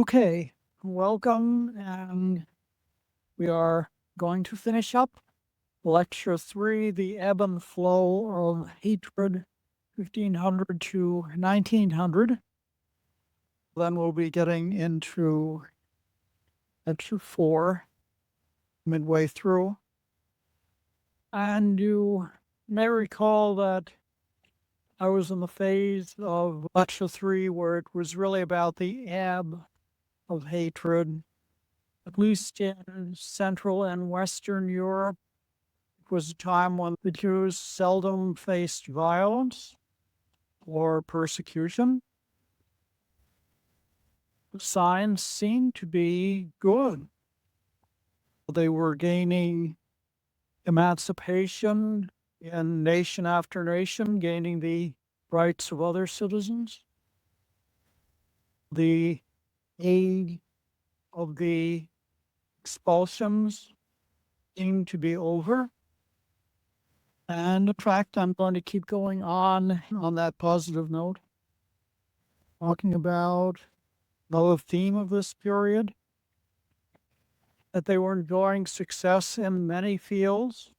Okay, welcome, and we are going to finish up Lecture 3, The Ebb and Flow of Hatred, 1500 to 1900. Then we'll be getting into Lecture 4, midway through. And you may recall that I was in the phase of Lecture 3 where it was really about the ebb of hatred, at least in Central and Western Europe. It was a time when the Jews seldom faced violence or persecution. The signs seemed to be good. They were gaining emancipation in nation after nation, gaining the rights of other citizens. The age of the expulsions seemed to be over. And in fact, I'm going to keep going on that positive note, talking about another theme of this period, that they were enjoying success in many fields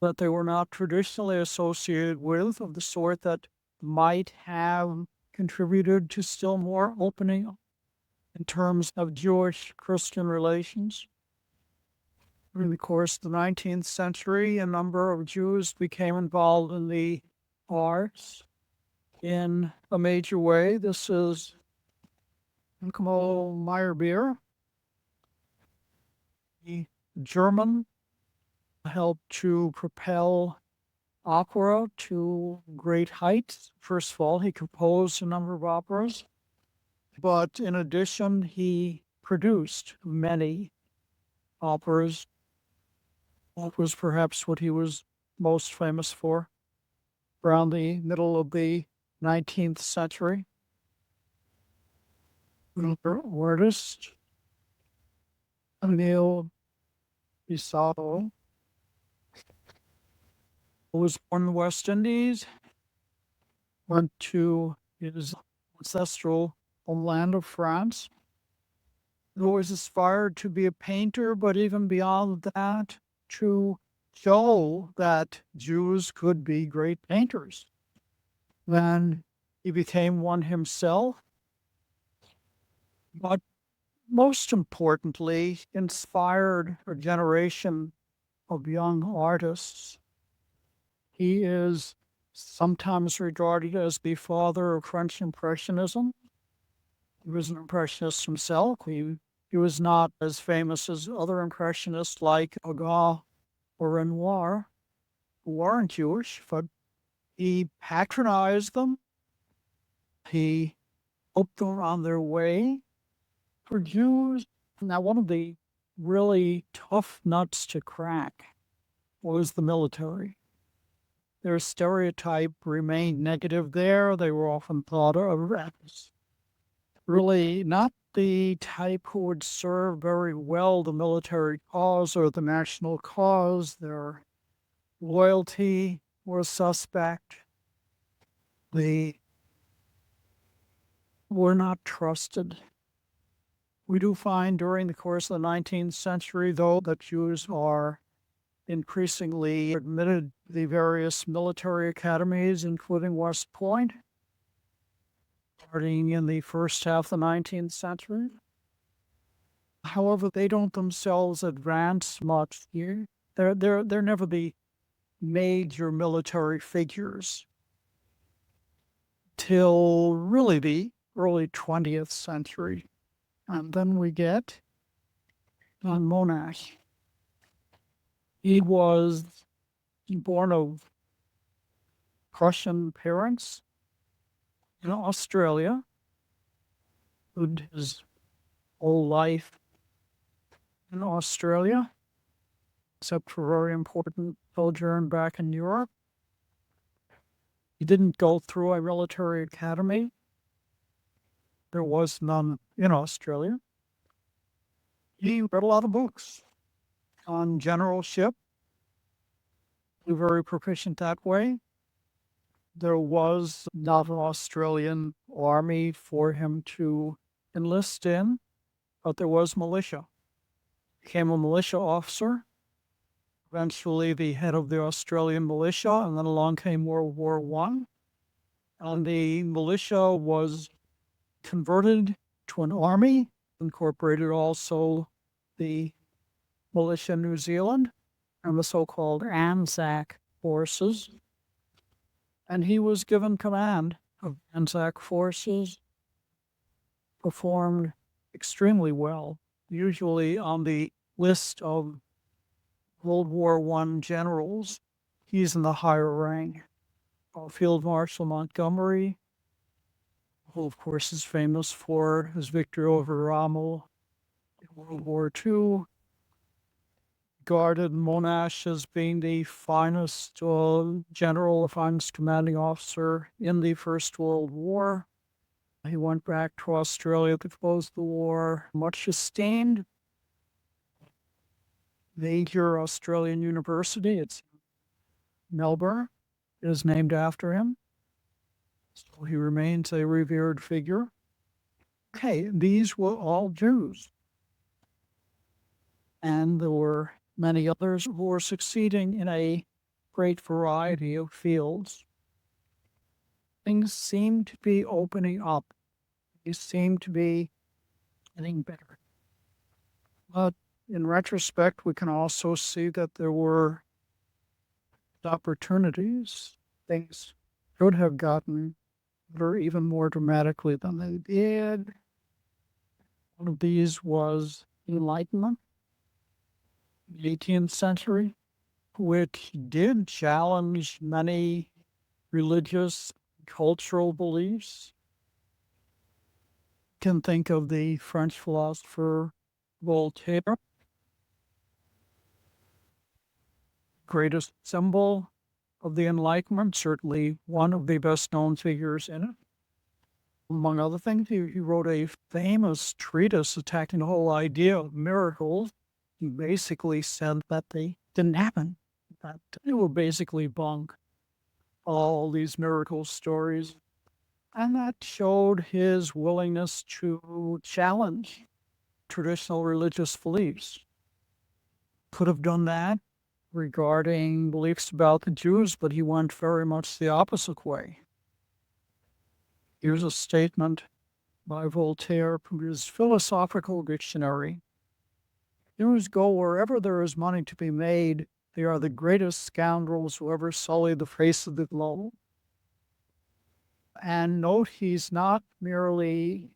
that they were not traditionally associated with, of the sort that might have contributed to still more opening in terms of Jewish-Christian relations. During the course of the 19th century, a number of Jews became involved in the arts in a major way. This is Kamal Meyerbeer, the German, helped to propel opera to great heights. First of all, he composed a number of operas, but in addition, he produced many operas. That was perhaps what he was most famous for around the middle of the 19th century. Another artist, Emil Pissarro, who was born in the West Indies, went to his ancestral homeland of France. He always aspired to be a painter, but even beyond that, to show that Jews could be great painters. Then he became one himself, but most importantly, inspired a generation of young artists. He is sometimes regarded as the father of French Impressionism. He was an Impressionist himself. He was not as famous as other Impressionists like Degas or Renoir, who weren't Jewish, but he patronized them. He helped them on their way. For Jews, now one of the really tough nuts to crack was the military. Their stereotype remained negative there. They were often thought of as really not the type who would serve very well the military cause or the national cause. Their loyalty was suspect. They were not trusted. We do find during the course of the 19th century, though, that Jews are increasingly admitted to the various military academies, including West Point, starting in the first half of the 19th century. However, they don't themselves advance much here. They're never the major military figures till really the early 20th century. And then we get John Monash. He was born of Prussian parents in Australia, lived his whole life in Australia, except for a very important sojourn back in Europe. He didn't go through a military academy. There was none in Australia. He read a lot of books on generalship. He was very proficient that way. There was not an Australian army for him to enlist in, but there was militia. Became a militia officer, eventually the head of the Australian militia, and then along came World War One, and the militia was converted to an army, incorporated also the militia in New Zealand and the so-called Anzac forces. And he was given command of Anzac forces, performed extremely well, usually on the list of World War I generals. He's in the higher rank. Field Marshal Montgomery, who of course is famous for his victory over Rommel in World War II, regarded Monash as being the finest general, the finest commanding officer in the First World War. He went back to Australia to close the war, much esteemed. Major Australian University, it's Melbourne, is named after him. So he remains a revered figure. Okay, these were all Jews. And there were many others who were succeeding in a great variety of fields. Things seem to be opening up. They seem to be getting better. But in retrospect, we can also see that there were opportunities. Things could have gotten better even more dramatically than they did. One of these was Enlightenment, the 18th century, which did challenge many religious, cultural beliefs. You can think of the French philosopher Voltaire, greatest symbol of the Enlightenment, certainly one of the best known figures in it. Among other things, he wrote a famous treatise attacking the whole idea of miracles. He basically said that they didn't happen, that they were basically bunk, all these miracle stories. And that showed his willingness to challenge traditional religious beliefs. Could have done that regarding beliefs about the Jews, but he went very much the opposite way. Here's a statement by Voltaire from his Philosophical Dictionary. Jews go wherever there is money to be made. They are the greatest scoundrels who ever sullied the face of the globe. And note, he's not merely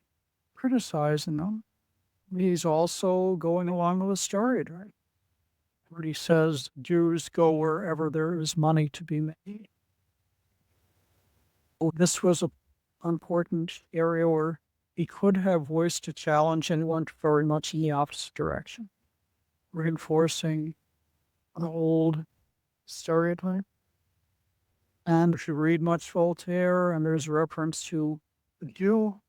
criticizing them. He's also going along with the story, right? Where he says Jews go wherever there is money to be made. This was an important area where he could have voiced a challenge and went very much in the opposite direction, reinforcing an old stereotype. And if you read much Voltaire, and there's a reference to the Jew,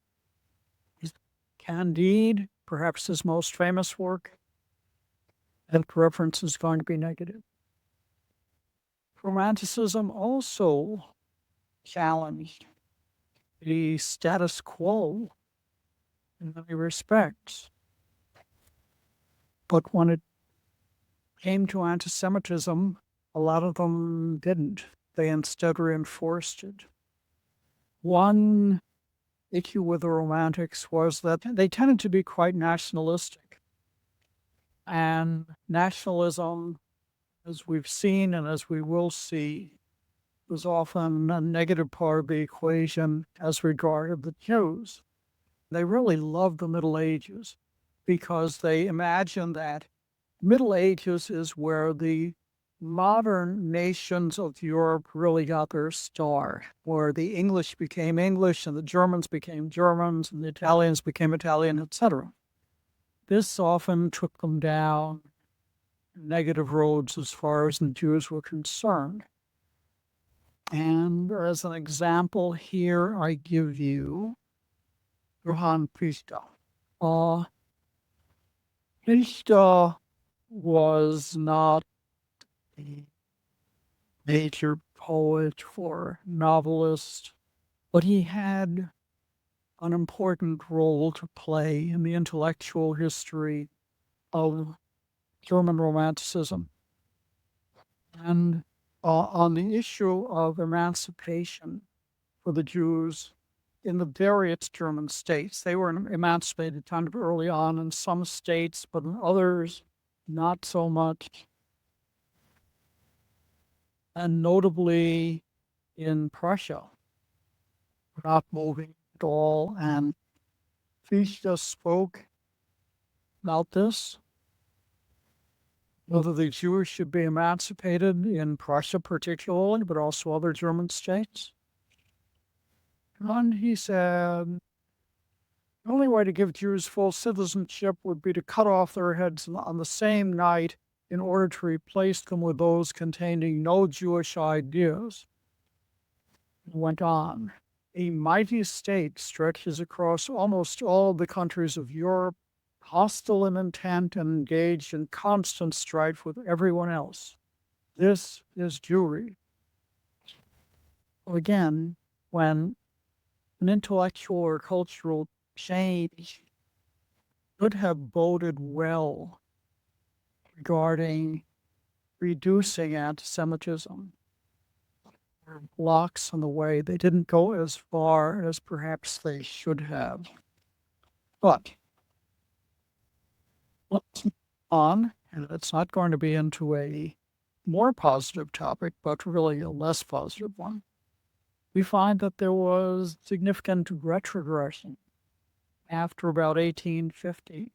Candide, perhaps his most famous work, that reference is going to be negative. Romanticism also challenged the status quo in many respects. But when it came to anti-Semitism, a lot of them didn't. They instead reinforced it. One issue with the Romantics was that they tended to be quite nationalistic. And nationalism, as we've seen and as we will see, was often a negative part of the equation as regarded the Jews. They really loved the Middle Ages because they imagined that Middle Ages is where the modern nations of Europe really got their start, where the English became English and the Germans became Germans and the Italians became Italian, etc. This often took them down negative roads as far as the Jews were concerned. And as an example here, I give you Johann Fichte. Fichte was not a major poet or novelist, but he had an important role to play in the intellectual history of German Romanticism. And on the issue of emancipation for the Jews in the various German states, they were emancipated kind of early on in some states, but in others, not so much. And notably in Prussia, not moving at all. And Fichte spoke about this, whether the Jews should be emancipated in Prussia particularly, but also other German states. And he said, the only way to give Jews full citizenship would be to cut off their heads on the same night in order to replace them with those containing no Jewish ideas. He went on. A mighty state stretches across almost all the countries of Europe, hostile in intent and engaged in constant strife with everyone else. This is Jewry. Again, when an intellectual or cultural change could have boded well regarding reducing anti-Semitism, blocks on the way. They didn't go as far as perhaps they should have. But let's move on, and it's not going to be into a more positive topic, but really a less positive one. We find that there was significant retrogression after about 1850.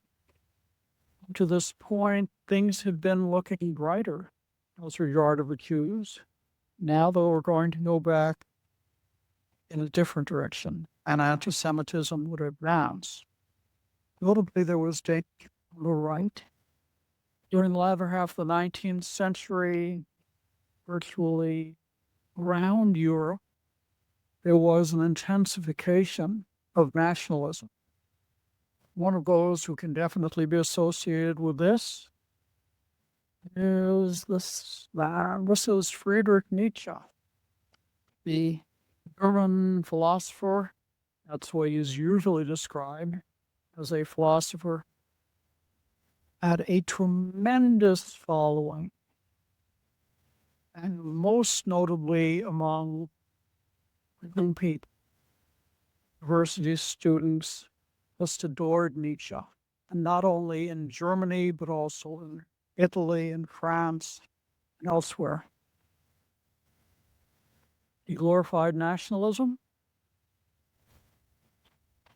To this point, things had been looking brighter as regard of the Jews. Now, though, we're going to go back in a different direction, and anti-Semitism would advance. Notably, there was danger on the right. During the latter half of the 19th century, virtually around Europe, there was an intensification of nationalism. One of those who can definitely be associated with this is this is Friedrich Nietzsche, the German philosopher. That's what he is usually described as a philosopher. Had a tremendous following, and most notably among young people, university students, just adored Nietzsche, and not only in Germany, but also in Italy and France and elsewhere. He glorified nationalism,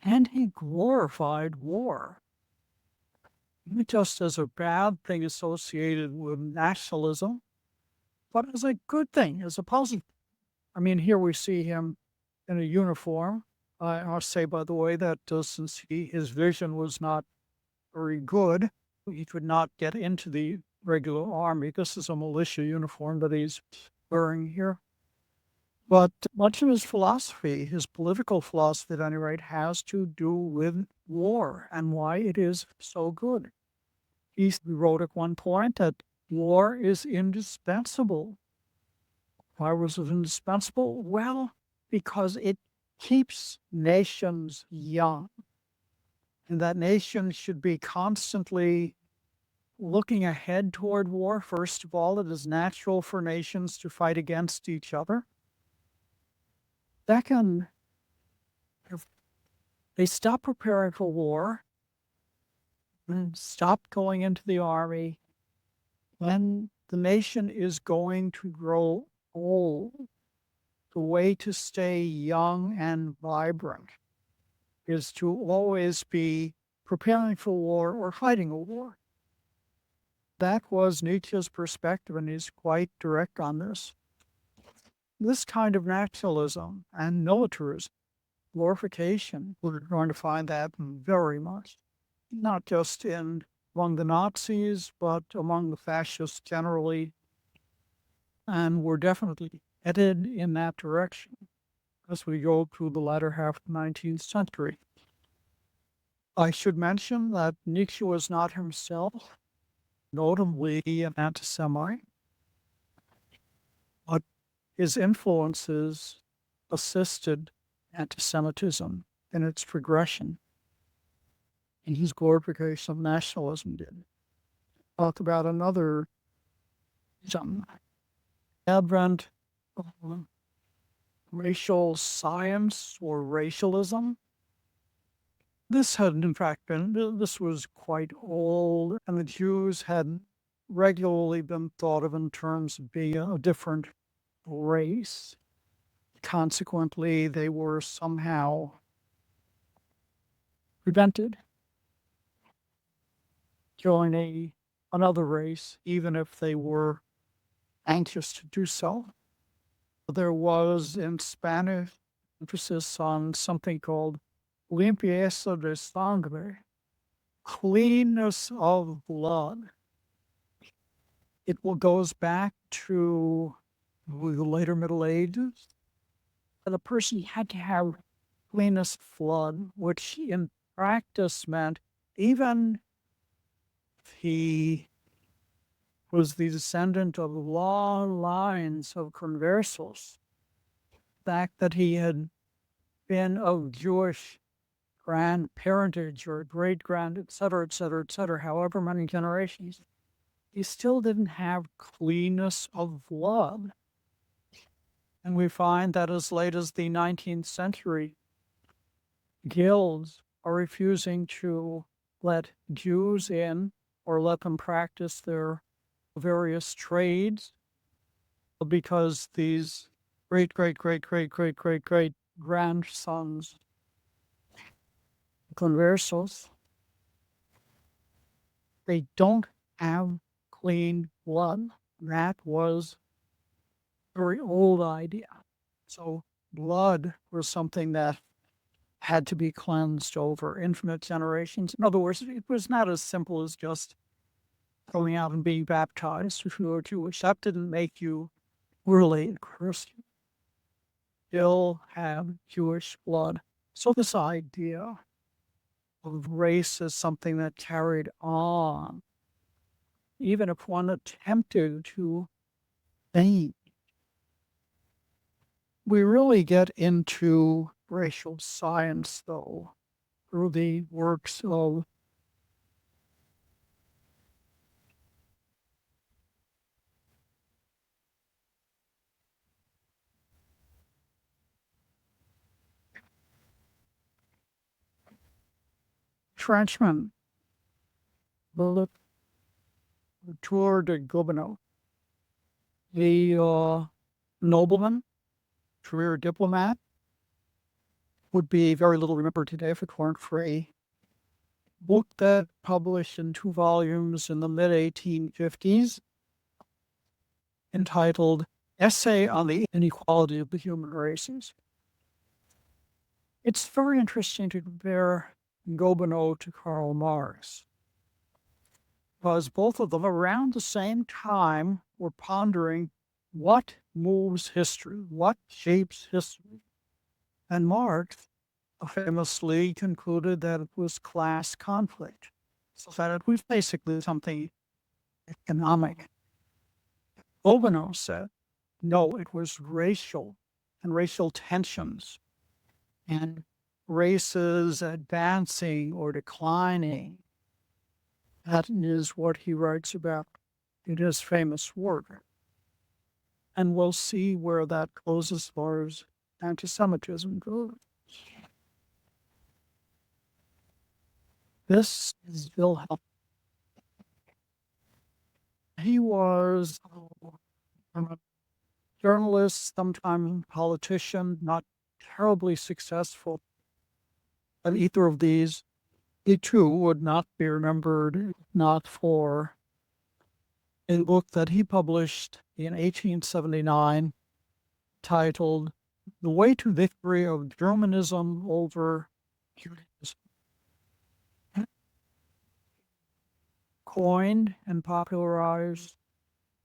and he glorified war. Not just as a bad thing associated with nationalism, but as a good thing, as a positive. I mean, here we see him in a uniform. I'll say, by the way, that since his vision was not very good, he could not get into the regular army. This is a militia uniform that he's wearing here. But much of his philosophy, his political philosophy at any rate, has to do with war and why it is so good. He wrote at one point that war is indispensable. Why was it indispensable? Well, because it keeps nations young. And that nations should be constantly looking ahead toward war. First of all, it is natural for nations to fight against each other. Second, if they stop preparing for war and stop going into the army, when the nation is going to grow old, the way to stay young and vibrant is to always be preparing for war or fighting a war. That was Nietzsche's perspective, and he's quite direct on this. This kind of nationalism and militarism, glorification, we're going to find that very much, not just among the Nazis, but among the fascists generally. And we're definitely headed in that direction as we go through the latter half of the 19th century. I should mention that Nietzsche was not himself notably an anti-Semite, but his influences assisted anti-Semitism in its progression, and his glorification of nationalism did. Talk about another some advent of racial science or racialism. This had, in fact, this was quite old, and the Jews had regularly been thought of in terms of being a different race. Consequently, they were somehow prevented joining another race, even if they were anxious to do so. There was in Spanish emphasis on something called limpieza de sangre, cleanness of blood. It goes back to the later Middle Ages. And a person had to have cleanness of blood, which in practice meant even if he was the descendant of long lines of conversos, the fact that he had been of Jewish grandparentage or great-grand, et cetera, however many generations, he still didn't have cleanness of blood. And we find that as late as the 19th century, guilds are refusing to let Jews in or let them practice their various trades because these great grandsons, conversos, they don't have clean blood. That was a very old idea. So blood was something that had to be cleansed over infinite generations. In other words, it was not as simple as just going out and being baptized if you were Jewish. That didn't make you really a Christian. Still have Jewish blood. So this idea of race is something that carried on, even if one attempted to think. We really get into racial science, though, through the works of Frenchmen, the Tour de Gobineau, the nobleman, career diplomat, would be very little remembered today if it weren't for a book that published in 2 volumes in the mid-1850s entitled Essay on the Inequality of the Human Races. It's very interesting to compare Gobineau to Karl Marx, because both of them around the same time were pondering what moves history, what shapes history. And Marx famously concluded that it was class conflict, so that it was basically something economic. Gobineau said, no, it was racial and racial tensions and races advancing or declining. That is what he writes about in his famous work. And we'll see where that goes as far as anti-Semitism goes. This is Wilhelm. He was a journalist, sometime politician, not terribly successful. But either of these, he too would not be remembered, not for a book that he published in 1879 titled The Way to Victory of Germanism Over Judaism. Coined and popularized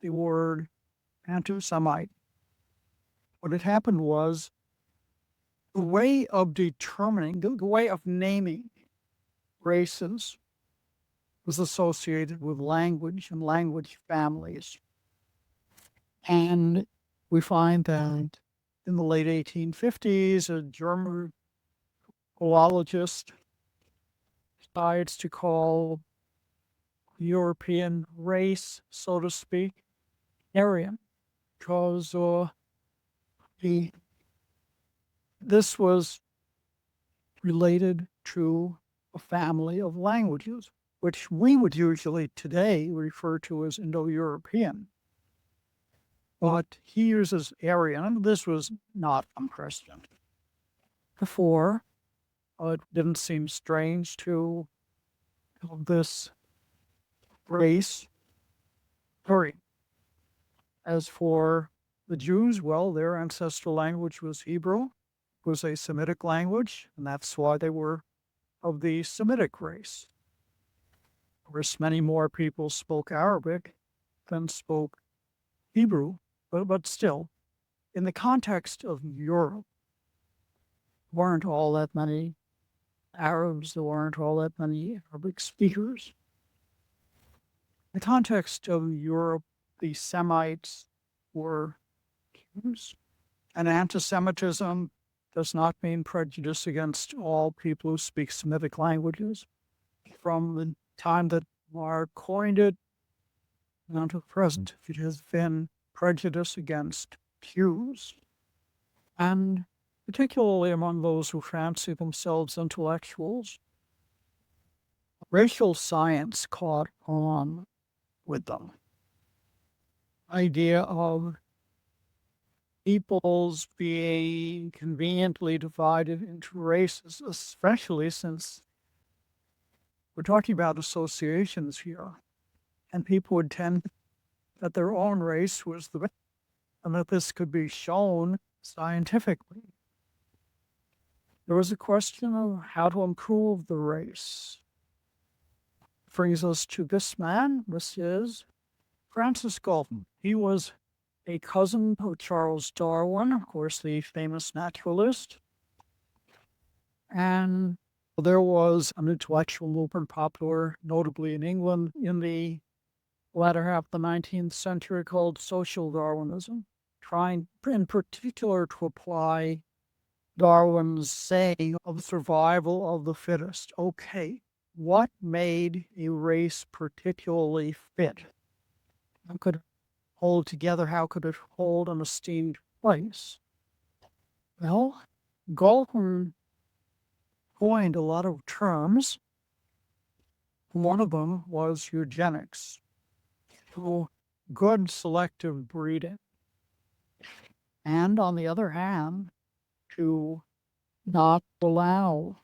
the word anti-Semite. What had happened was the way of determining, the way of naming races was associated with language and language families. And we find that in the late 1850s, a German philologist decides to call the European race, so to speak, Aryan, because this was related to a family of languages, which we would usually today refer to as Indo-European. But he uses Aryan. This was not unprecedented. Before, it didn't seem strange to have this race. As for the Jews, well, their ancestral language was Hebrew, was a Semitic language, and that's why they were of the Semitic race. Of course, many more people spoke Arabic than spoke Hebrew, but still, in the context of Europe, weren't all that many Arabs, there weren't all that many Arabic speakers. In the context of Europe, the Semites were Jews, and anti-Semitism does not mean prejudice against all people who speak Semitic languages. From the time that Mark coined it until present, it has been prejudice against Jews, and particularly among those who fancy themselves intellectuals. Racial science caught on with them. Idea of peoples being conveniently divided into races, especially since we're talking about associations here, and people would tend that their own race was the best, and that this could be shown scientifically. There was a question of how to improve the race. Brings us to this man. This is Francis Galton. He was a cousin of Charles Darwin, of course, the famous naturalist. And there was an intellectual movement popular, notably in England, in the latter half of the 19th century called social Darwinism, trying in particular to apply Darwin's saying of survival of the fittest. Okay, what made a race particularly fit? How could it hold together? How could it hold an esteemed place? Well, Galton coined a lot of terms. One of them was eugenics, to good selective breeding. And on the other hand, to not allow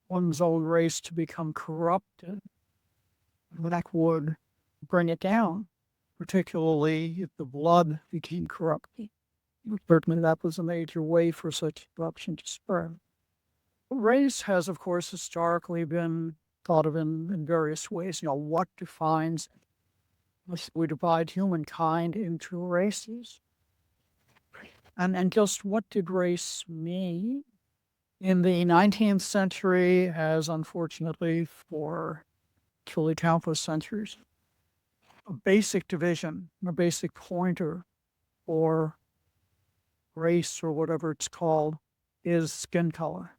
one's own race to become corrupted. That would bring it down, particularly if the blood became corrupted. Certainly, that was a major way for such corruption to spread. Race has, of course, historically been thought of in various ways. What defines it? We divide humankind into races. And just what did race mean? In the 19th century, as unfortunately for truly countless centuries, a basic division, a basic pointer for race or whatever it's called is skin color.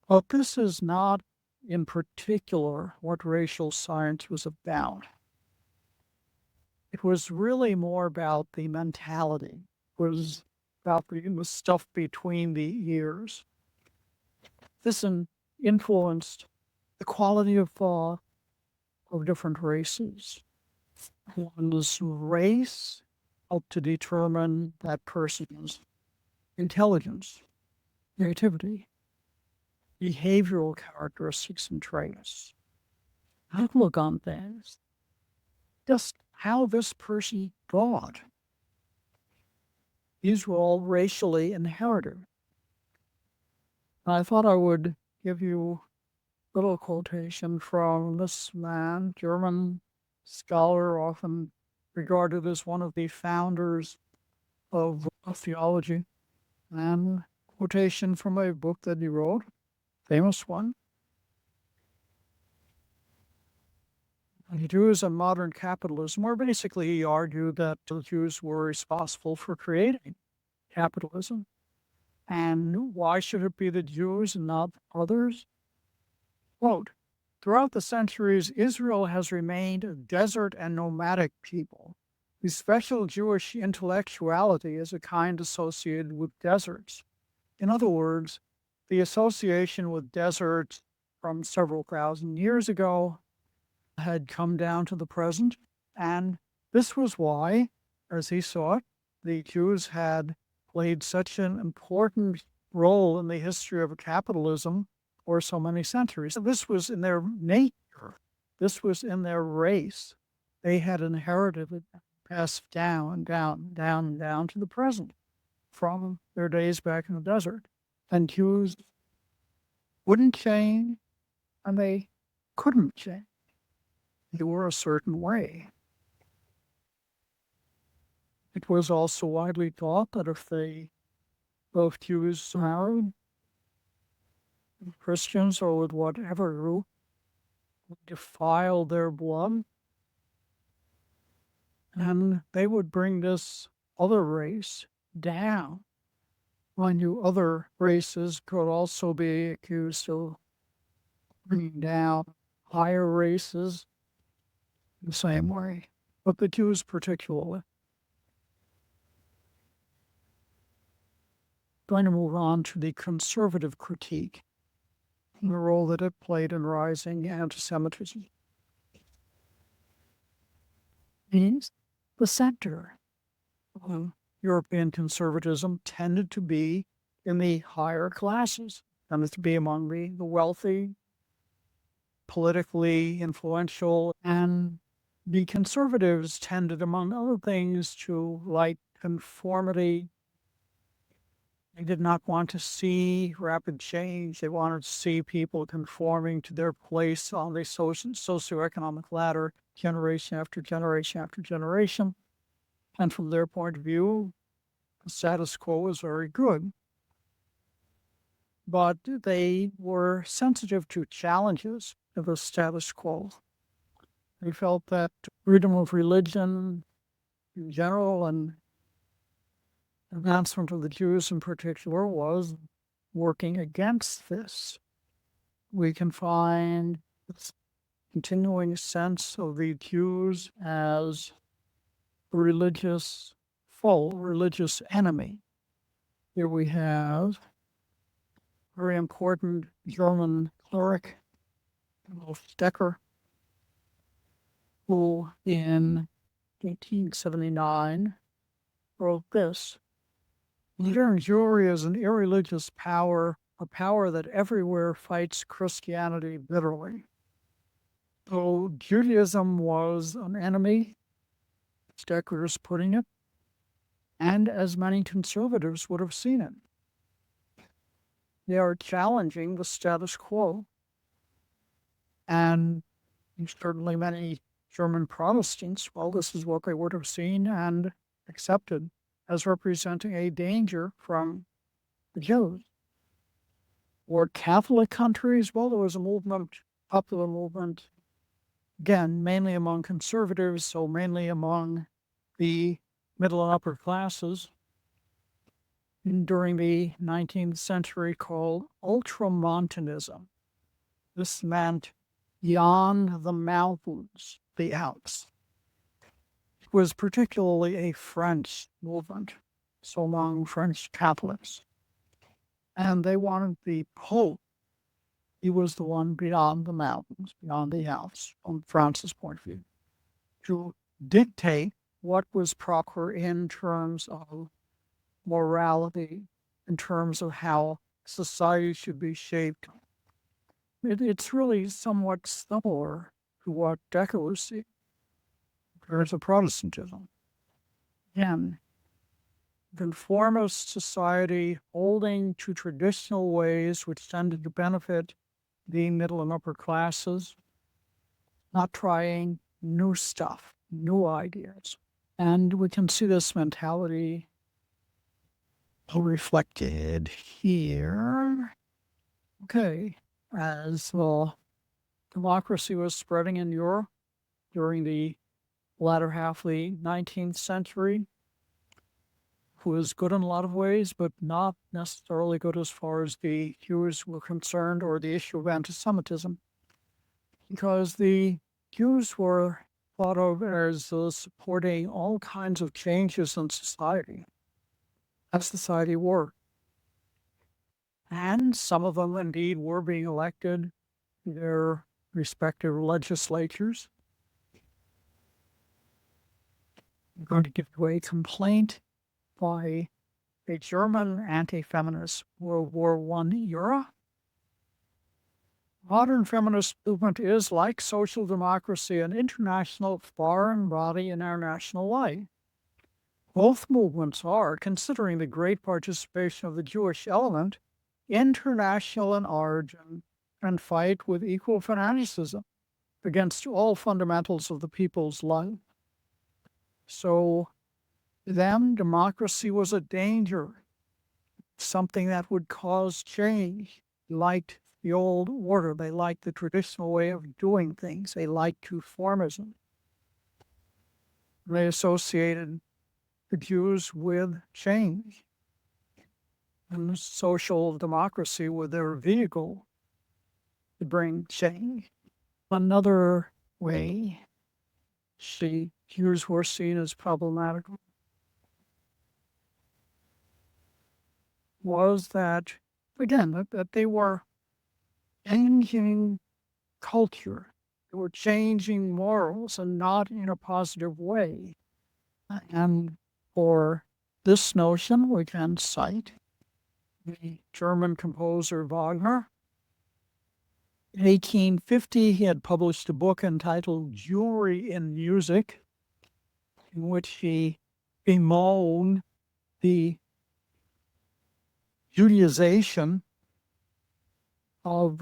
But this is not in particular what racial science was about. It was really more about the mentality. It was about the stuff between the ears. This influenced the quality of thought of different races. One's race helped to determine that person's intelligence, creativity, behavioral characteristics and traits, outlook on things, just how this person thought. These were all racially inherited. I thought I would give you a little quotation from this man, German scholar, often regarded as one of the founders of theology, and quotation from a book that he wrote, famous one. Jews and modern capitalism, where basically he argued that the Jews were responsible for creating capitalism. And why should it be the Jews and not others? Quote, throughout the centuries, Israel has remained a desert and nomadic people. The special Jewish intellectuality is a kind associated with deserts. In other words, the association with deserts from several thousand years ago had come down to the present, and this was why, as he saw it, the Jews had played such an important role in the history of capitalism for so many centuries. This was in their nature. This was in their race. They had inherited it, passed down, down, down, down to the present from their days back in the desert. And Jews wouldn't change, and they couldn't change. They were a certain way. It was also widely thought that if they, both Jews married, Christians, or with whatever group, would defile their blood, and they would bring this other race down. Mind you, other races could also be accused of bringing down higher races the same way, but the Jews particularly. Going to move on to the conservative critique, the role that it played in rising antisemitism. Means the center of European conservatism tended to be in the higher classes, tended to be among the wealthy, politically influential, and the conservatives tended, among other things, to like conformity. They did not want to see rapid change. They wanted to see people conforming to their place on the socioeconomic ladder, generation after generation after generation. And from their point of view, the status quo was very good. But they were sensitive to challenges of the status quo. They felt that freedom of religion in general and advancement of the Jews in particular was working against this. We can find this continuing sense of the Jews as a religious foe, religious enemy. Here we have a very important German cleric, Stecker, who in 1879 wrote this: modern Jewry is an irreligious power, a power that everywhere fights Christianity bitterly. So Judaism was an enemy, Stecker is putting it, and as many conservatives would have seen it. They are challenging the status quo. And certainly many German Protestants, well, this is what they would have seen and accepted as representing a danger from the Jews. Or Catholic countries, well, there was a movement, popular movement, again, mainly among conservatives, so mainly among the middle and upper classes during the 19th century, called Ultramontanism. This meant beyond the mountains, the Alps. It was particularly a French movement, so among French Catholics. And they wanted the Pope, he was the one beyond the mountains, beyond the Alps, from France's point of view, to dictate what was proper in terms of morality, in terms of how society should be shaped. It's really somewhat similar to what Decker was seeing in terms of Protestantism. Again, conformist society holding to traditional ways which tended to benefit the middle and upper classes, not trying new stuff, new ideas. And we can see this mentality reflected here. Okay, as democracy was spreading in Europe during the latter half of the 19th century, was good in a lot of ways, but not necessarily good as far as the Jews were concerned or the issue of anti-Semitism, because the Jews were thought of as supporting all kinds of changes in society as society worked. And some of them indeed were being elected to their respective legislatures. I'm going to give you a complaint by a German anti-feminist World War I era. Modern feminist movement is, like social democracy, an international foreign body in our national life. Both movements are, considering the great participation of the Jewish element, international in origin and fight with equal fanaticism against all fundamentals of the people's life. So, to them, democracy was a danger, something that would cause change. They liked the old order. They liked the traditional way of doing things. They liked conformism. They associated the Jews with change, and social democracy with their vehicle to bring change. Another way Jews were seen as problematical was that, again, that they were changing culture. They were changing morals, and not in a positive way. And for this notion, we can cite the German composer Wagner. In 1850, he had published a book entitled Jewry in Music, in which he bemoaned the Judaization of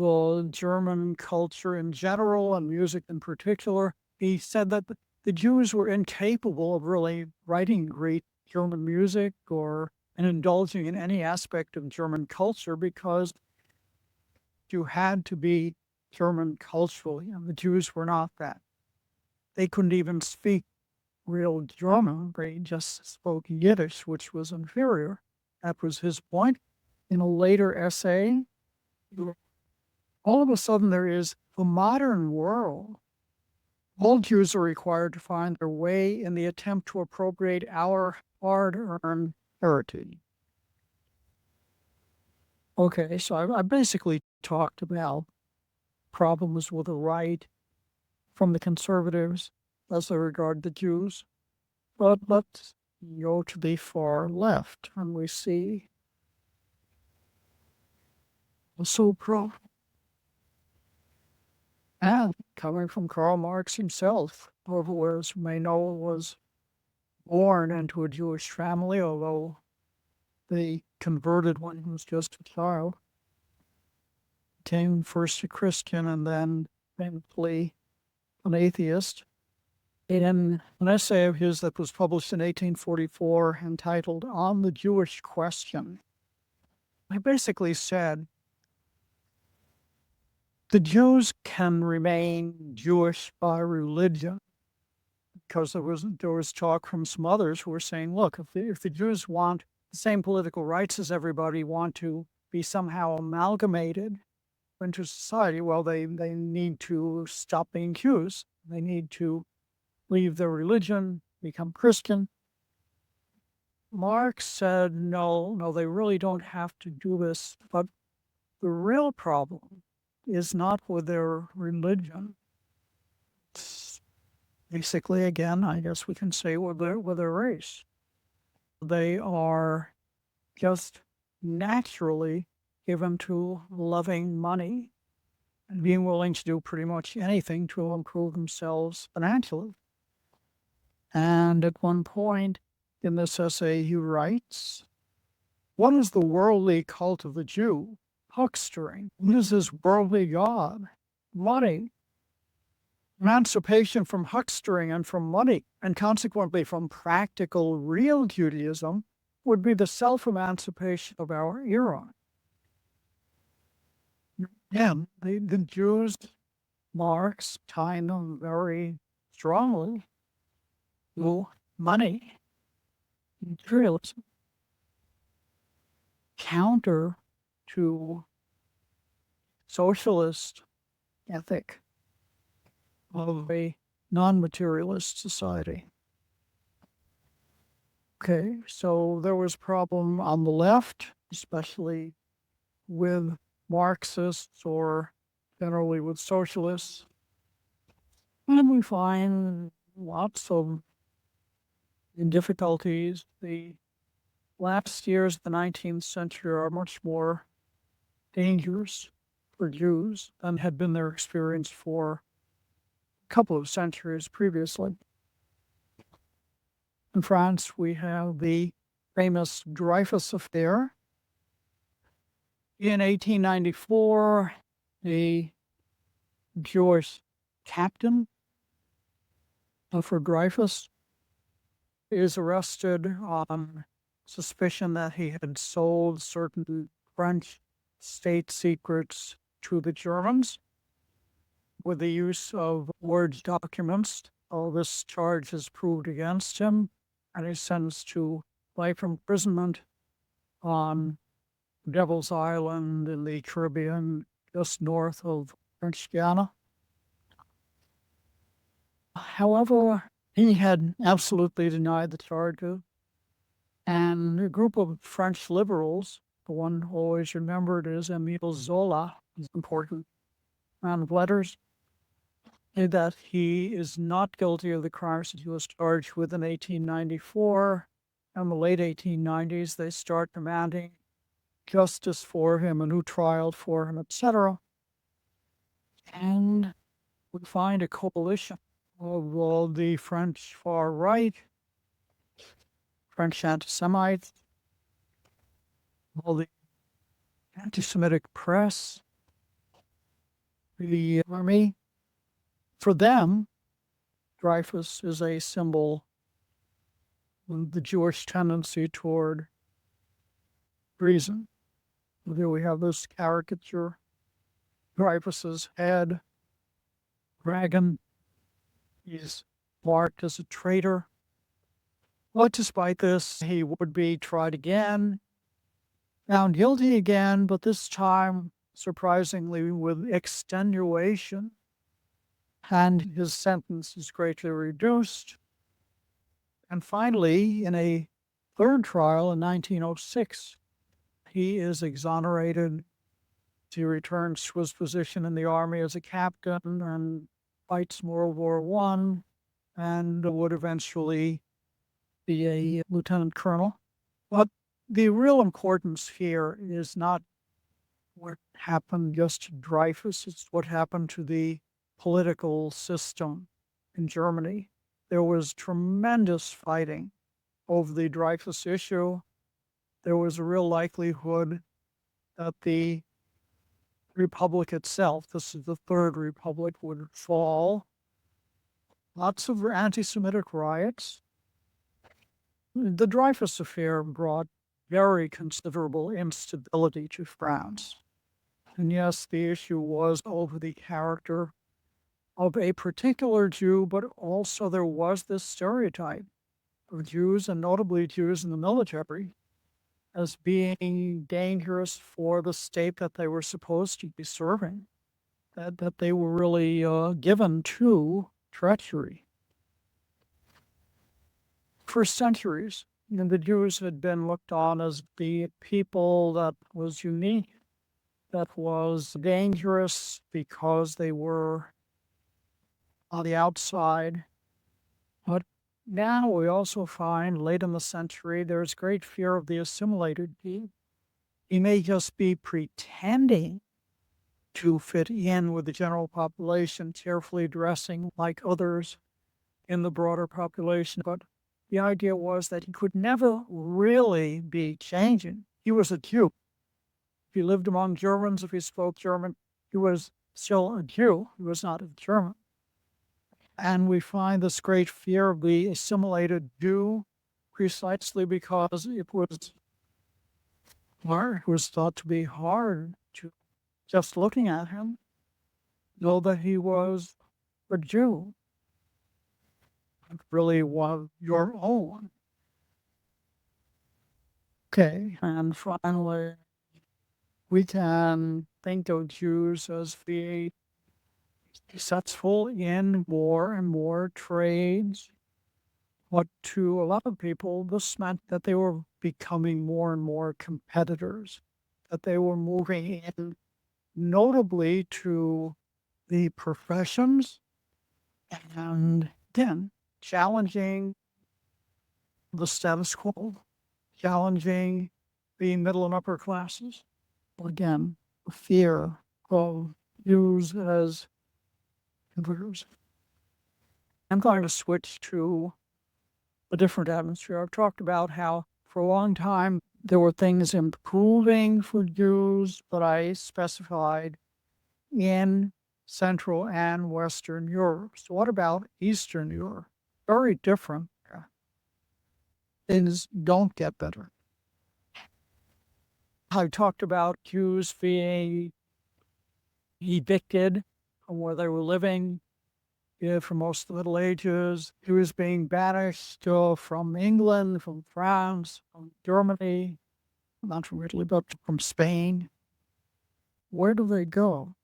German culture in general and music in particular. He said that the Jews were incapable of really writing great German music and indulging in any aspect of German culture, because you had to be German culturally, and the Jews were not that. They couldn't even speak real German. They just spoke Yiddish, which was inferior. That was his point. In a later essay, all of a sudden there is the modern world. All Jews are required to find their way in the attempt to appropriate our hard-earned heritage. Okay, so I basically talked about problems with the right from the conservatives as they regard the Jews. But let's go to the far left, and we see also problem. And coming from Karl Marx himself, who, as you may know, was born into a Jewish family, although they converted when he was just a child. Became first a Christian and then eventually an atheist. In an essay of his that was published in 1844 entitled On the Jewish Question, he basically said, the Jews can remain Jewish by religion, because there was talk from some others who were saying, look, if the Jews want the same political rights as everybody, want to be somehow amalgamated into society, well, they need to stop being Jews. They need to leave their religion, become Christian. Marx said, no, they really don't have to do this. But the real problem is not with their religion. It's basically, again, I guess we can say with their race. They are just naturally given to loving money and being willing to do pretty much anything to improve themselves financially. And at one point in this essay, he writes, what is the worldly cult of the Jew? Huckstering. What is his worldly god? Money. Emancipation from huckstering and from money, and consequently from practical, real Judaism, would be the self-emancipation of our era. Again, the Jews, Marx, tying them very strongly to money, materialism. counter to socialist ethic of a non-materialist society. Okay, so there was problem on the left, especially with Marxists or generally with socialists. And we find lots of difficulties. The last years of the 19th century are much more dangerous for Jews than had been their experience for a couple of centuries previously. In France, we have the famous Dreyfus affair. In 1894, a Jewish captain for Dreyfus is arrested on suspicion that he had sold certain French state secrets to the Germans with the use of forged documents. All this charge is proved against him, and he's sentenced to life imprisonment on Devil's Island in the Caribbean, just north of French Guiana. However, he had absolutely denied the charges, and a group of French liberals, the one always remembered is Émile Zola, he's an important man of letters, that he is not guilty of the crimes that he was charged with in 1894. In the late 1890s, they start demanding justice for him, a new trial for him, etc. And we find a coalition of all the French far right, French anti-Semites, all the anti-Semitic press, the army. For them, Dreyfus is a symbol of the Jewish tendency toward treason. There we have this caricature, Dreyfus's head, dragon. He's marked as a traitor. But despite this, he would be tried again, found guilty again, but this time, surprisingly, with extenuation, and his sentence is greatly reduced. And finally, in a third trial in 1906, he is exonerated. He returns to his position in the army as a captain and fights World War I and would eventually be a lieutenant colonel. But the real importance here is not what happened just to Dreyfus, it's what happened to the political system in Germany. There was tremendous fighting over the Dreyfus issue. There was a real likelihood that the Republic itself, this is the Third Republic, would fall. Lots of anti-Semitic riots. The Dreyfus affair brought very considerable instability to France. And yes, the issue was over the character of a particular Jew, but also there was this stereotype of Jews, and notably Jews in the military, as being dangerous for the state that they were supposed to be serving, that they were really given to treachery. For centuries, the Jews had been looked on as the people that was unique, that was dangerous because they were on the outside. But now we also find, late in the century, there's great fear of the assimilated Jew. He may just be pretending to fit in with the general population, carefully dressing like others in the broader population, but the idea was that he could never really be changing. He was a Jew. If he lived among Germans, if he spoke German, he was still a Jew. He was not a German. And we find this great fear of the assimilated Jew precisely because it was hard. It was thought to be hard to, just looking at him, know that he was a Jew. It really was your own. Okay, and finally, we can think of Jews as being successful in more and more trades. But to a lot of people, this meant that they were becoming more and more competitors, that they were moving in notably to the professions and then challenging the status quo, challenging the middle and upper classes. Again, the fear of Jews as competitors. I'm going to switch to a different atmosphere. I've talked about how for a long time there were things improving for Jews, but I specified in Central and Western Europe. So what about Eastern Europe? Very different. Things don't get better. I talked about Jews being evicted from where they were living for most of the Middle Ages. Jews being banished from England, from France, from Germany, not from Italy, but from Spain. Where do they go?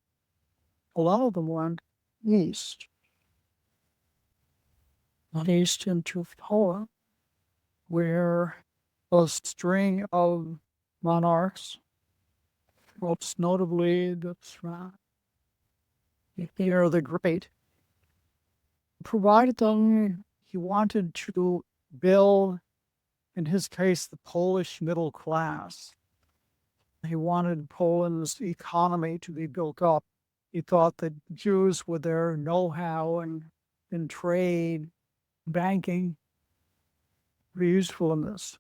A lot of them went east, not east into Poland, where a string of monarchs, most notably the Peter the Great, provided them. He wanted to build, in his case, the Polish middle class. He wanted Poland's economy to be built up. He thought that Jews, with their know-how and in trade, banking, were useful in this.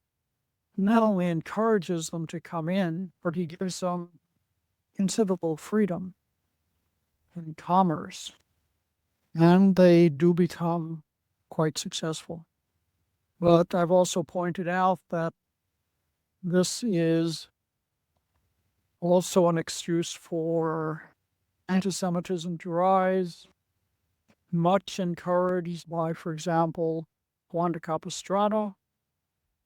Not only encourages them to come in, but he gives them considerable freedom in commerce. And they do become quite successful. But I've also pointed out that this is also an excuse for antisemitism to rise, much encouraged by, for example, Juan de Capistrano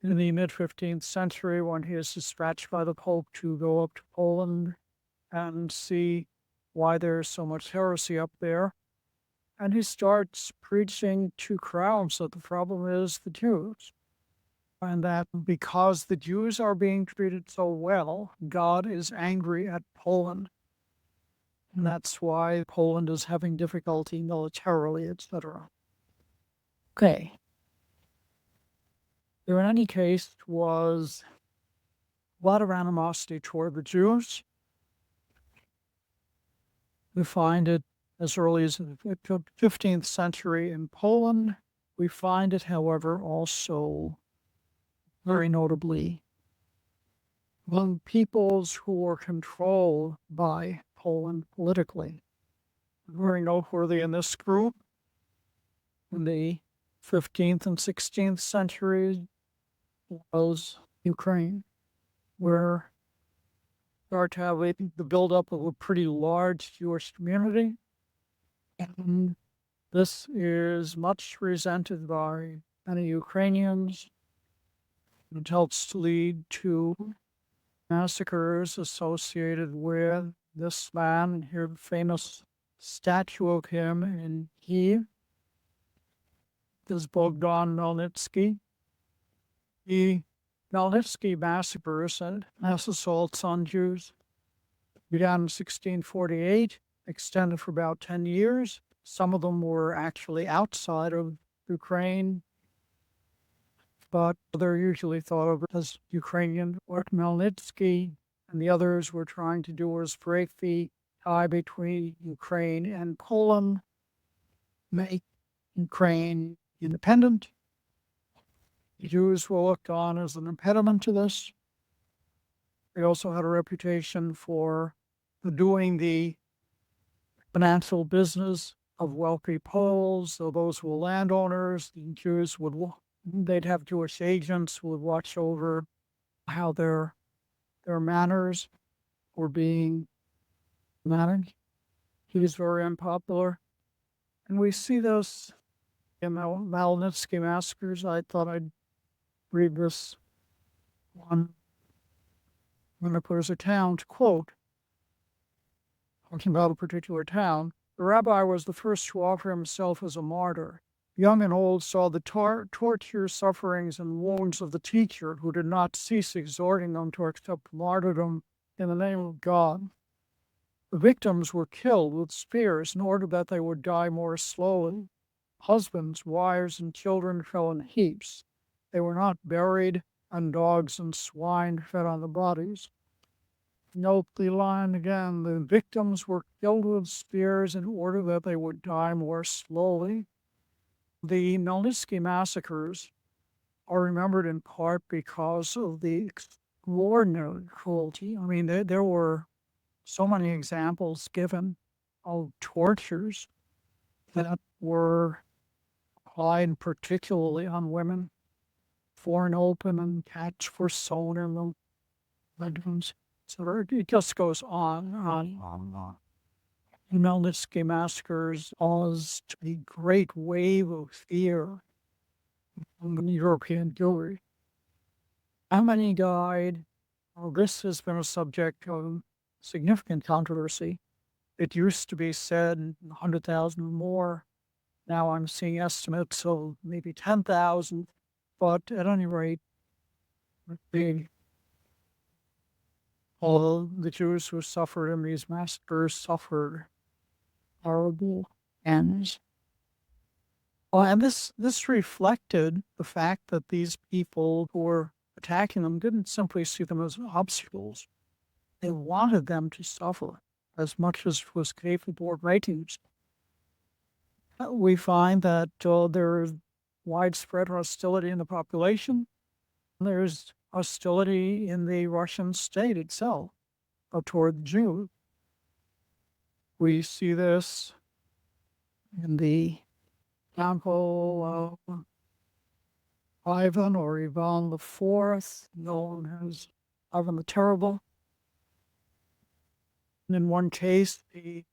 in the mid-15th century when he is dispatched by the Pope to go up to Poland and see why there's so much heresy up there. And he starts preaching to crowds that the problem is the Jews. And that because the Jews are being treated so well, God is angry at Poland. And that's why Poland is having difficulty militarily, etc. Okay. There, in any case, was a lot of animosity toward the Jews. We find it as early as the 15th century in Poland. We find it, however, also very notably among peoples who were controlled by Poland politically. Very noteworthy in this group in the 15th and 16th centuries was Ukraine, where start to have the buildup of a pretty large Jewish community. And this is much resented by many Ukrainians. It helps to lead to massacres associated with this man. Here, the famous statue of him in Kiev is Bogdan Melnitsky. The Melnitsky massacres and mass assaults on Jews began in 1648, extended for about 10 years. Some of them were actually outside of Ukraine, but they're usually thought of as Ukrainian. What Melnitsky and the others were trying to do was break the tie between Ukraine and Poland, make Ukraine independent. The Jews were looked on as an impediment to this. They also had a reputation for doing the financial business of wealthy Poles. So those who were landowners, the Jews they'd have Jewish agents who would watch over how their manners were being managed. He was very unpopular. And we see those in the Malnitsky massacres. I thought I'd read this one when there's a town, to quote, talking about a particular town, the rabbi was the first to offer himself as a martyr. Young and old saw the torture, sufferings, and wounds of the teacher who did not cease exhorting them to accept martyrdom in the name of God. The victims were killed with spears in order that they would die more slowly. Husbands, wives, and children fell in heaps. They were not buried, and dogs and swine fed on the bodies. Note the line again. The victims were killed with spears in order that they would die more slowly. The Millennia massacres are remembered in part because of the extraordinary cruelty. I mean, there were so many examples given of tortures that were applied particularly on women, torn open and cats were sewn in the bedrooms. So it just goes on and on. The Millennia massacres caused a great wave of fear among European Jewry. How many died? Well, this has been a subject of significant controversy. It used to be said 100,000 or more. Now I'm seeing estimates of maybe 10,000. But at any rate, all the Jews who suffered in these massacres suffered horrible ends. And this reflected the fact that these people who were attacking them didn't simply see them as obstacles. They wanted them to suffer as much as was capable of making it. We find that there is widespread hostility in the population. There's hostility in the Russian state itself toward the Jews. We see this in the example of Ivan or Ivan IV, known as Ivan the Terrible. And in one case, he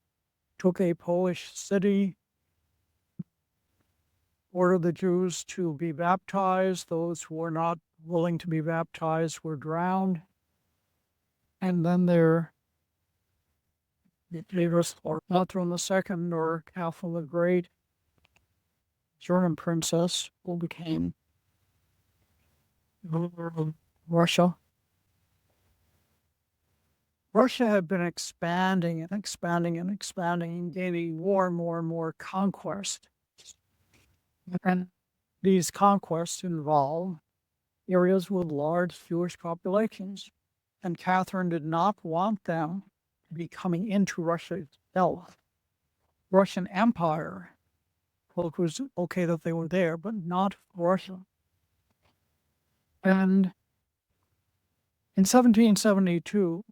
took a Polish city, ordered the Jews to be baptized. Those who were not willing to be baptized were drowned. And then their leaders, or Catherine II or Catherine the Great, German princess, who became ruler of Russia. Russia had been expanding and expanding and expanding and gaining more and more and more conquest. And these conquests involved areas with large Jewish populations. And Catherine did not want them to be coming into Russia itself. Russian Empire, well, it was okay that they were there, but not Russia. And in 1772,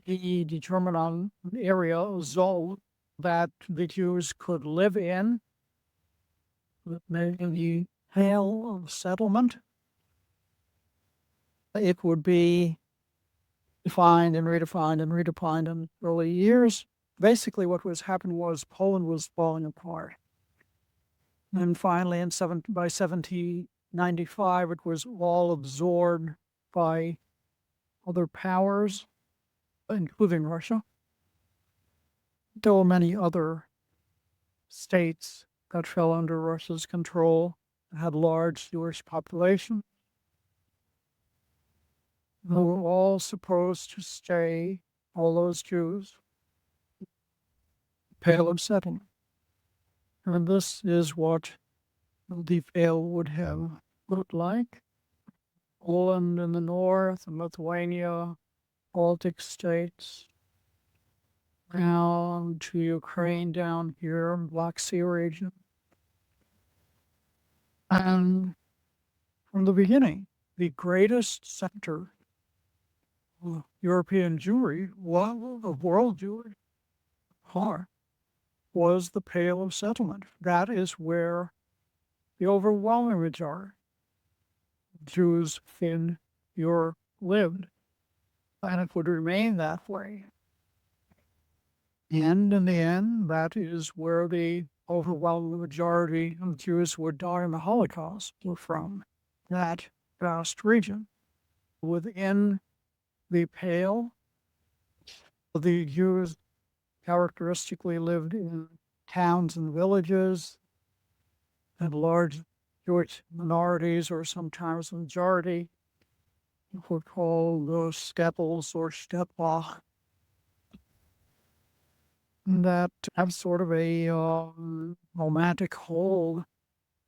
he determined on an area, a zone, that the Jews could live in, the Pale of Settlement. It would be defined and redefined and redefined in early years. Basically, what was happening was Poland was falling apart. And finally, by 1795, it was all absorbed by other powers, including Russia. There were many other states that fell under Russia's control that had large Jewish population. They were all supposed to stay, all those Jews, Pale of Settlement. And this is what the Pale would have looked like. Poland in the north, and Lithuania, Baltic states, down to Ukraine down here, Black Sea region. And from the beginning, the greatest center of European Jewry, of world Jewry, was the Pale of Settlement. That is where the overwhelming majority of Jews in Europe lived. And it would remain that way. And in the end, that is where the overwhelming majority of Jews who would die in the Holocaust were from, that vast region. Within the Pale. The Jews characteristically lived in towns and villages, and large Jewish minorities, or sometimes majority, were called the stepples or steppach, that have sort of a romantic hold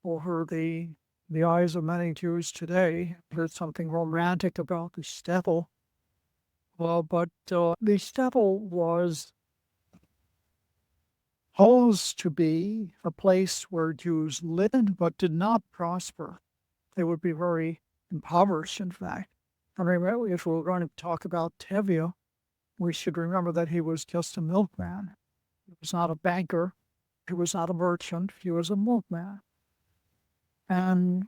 over the eyes of many Jews today. There's something romantic about the steppe. But the steppe was supposed to be a place where Jews lived but did not prosper. They would be very impoverished, in fact. And remember, if we're going to talk about Tevye, we should remember that he was just a milkman. He was not a banker. He was not a merchant. He was a milkman. And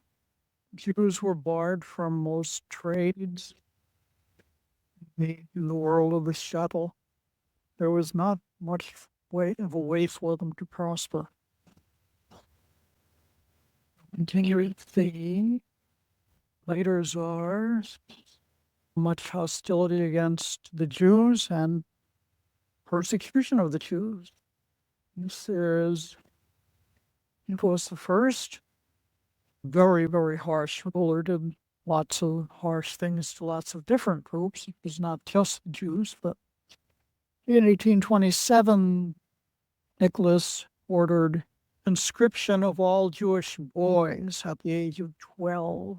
Jews were barred from most trades in the world of the shuttle. There was not much of a way for them to prosper. Continuing the later czars, much hostility against the Jews and persecution of the Jews. It was the first very, very harsh ruler, did lots of harsh things to lots of different groups. It was not just the Jews, but in 1827, Nicholas ordered conscription of all Jewish boys at the age of 12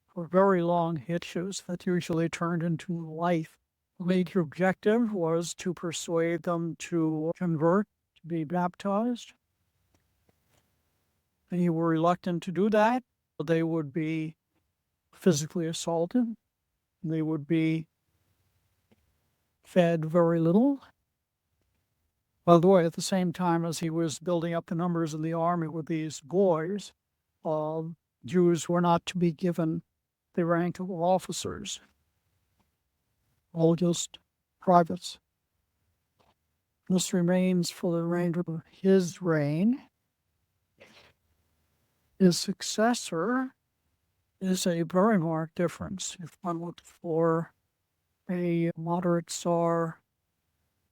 for very long hitches that usually turned into life. The major objective was to persuade them to convert, to be baptized. They were reluctant to do that. They would be physically assaulted. They would be fed very little. By the way, at the same time as he was building up the numbers of the army with these boys, Jews were not to be given the rank of officers, all just privates. This remains for the remainder of his reign. His successor is a very marked difference. If one looked for a moderate czar,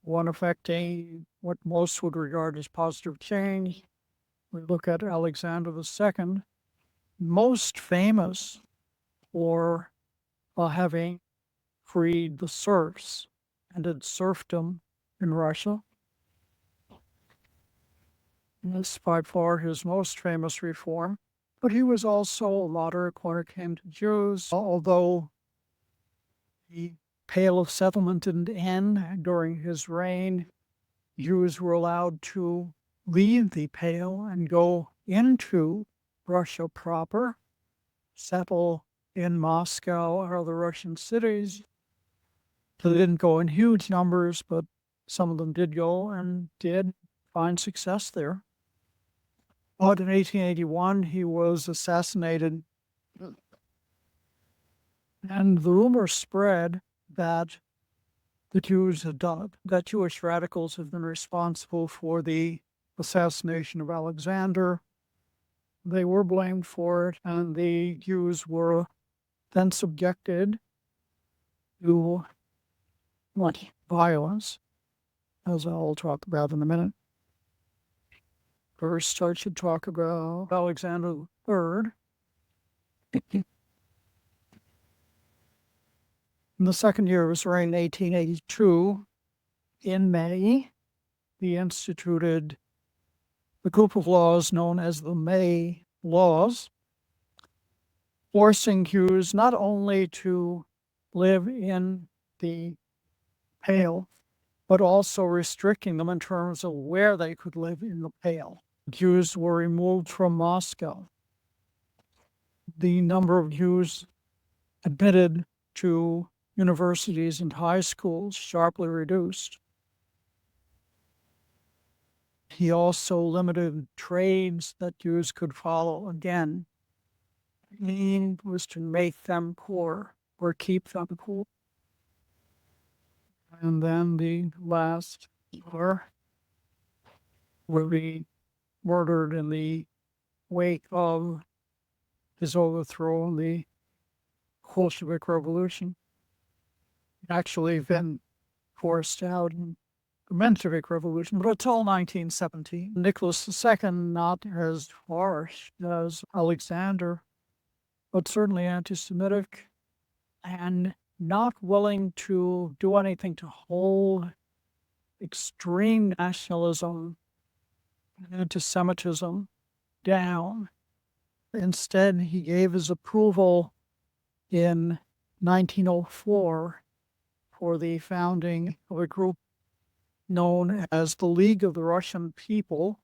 one affecting what most would regard as positive change, we look at Alexander II, most famous for having freed the serfs, ended serfdom in Russia. And this is by far his most famous reform. But he was also moderate when it came to Jews, although the Pale of Settlement didn't end during his reign. Jews were allowed to leave the Pale and go into Russia proper, settle in Moscow or other Russian cities. They didn't go in huge numbers, but some of them did go and did find success there. But in 1881, he was assassinated, and the rumor spread that the Jews had done it, that Jewish radicals have been responsible for the assassination of Alexander. They were blamed for it, and the Jews were then subjected to violence, as I'll talk about in a minute. First, I should talk about Alexander III. In the second year of his reign, 1882, in May, he instituted the group of laws known as the May Laws, forcing Jews not only to live in the Pale, but also restricting them in terms of where they could live in the Pale. Jews were removed from Moscow. The number of Jews admitted to universities and high schools sharply reduced. He also limited trades that Jews could follow. Again, the aim was to make them poor or keep them poor. And then the last four will be murdered in the wake of his overthrow in the Bolshevik Revolution. actually been forced out in the Bolshevik Revolution, but until 1917. Nicholas II, not as harsh as Alexander, but certainly anti-Semitic and not willing to do anything to hold extreme nationalism and anti-Semitism down. Instead, he gave his approval in 1904 for the founding of a group known as the League of the Russian People.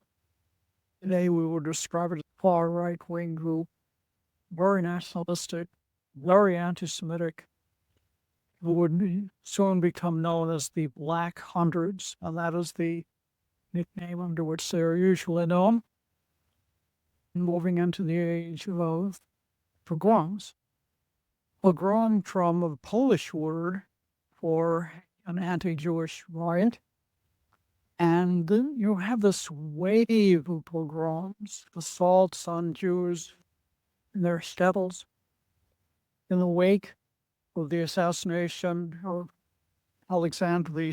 Today, we would describe it as a far right-wing group, very nationalistic, very anti-Semitic, who would soon become known as the Black Hundreds, and that is the nickname under which they are usually known. Moving into the age of pogroms. Pogrom from a Polish word for an anti-Jewish riot. And then you have this wave of pogroms, assaults on Jews in their shtetls, in the wake of the assassination of Alexander II.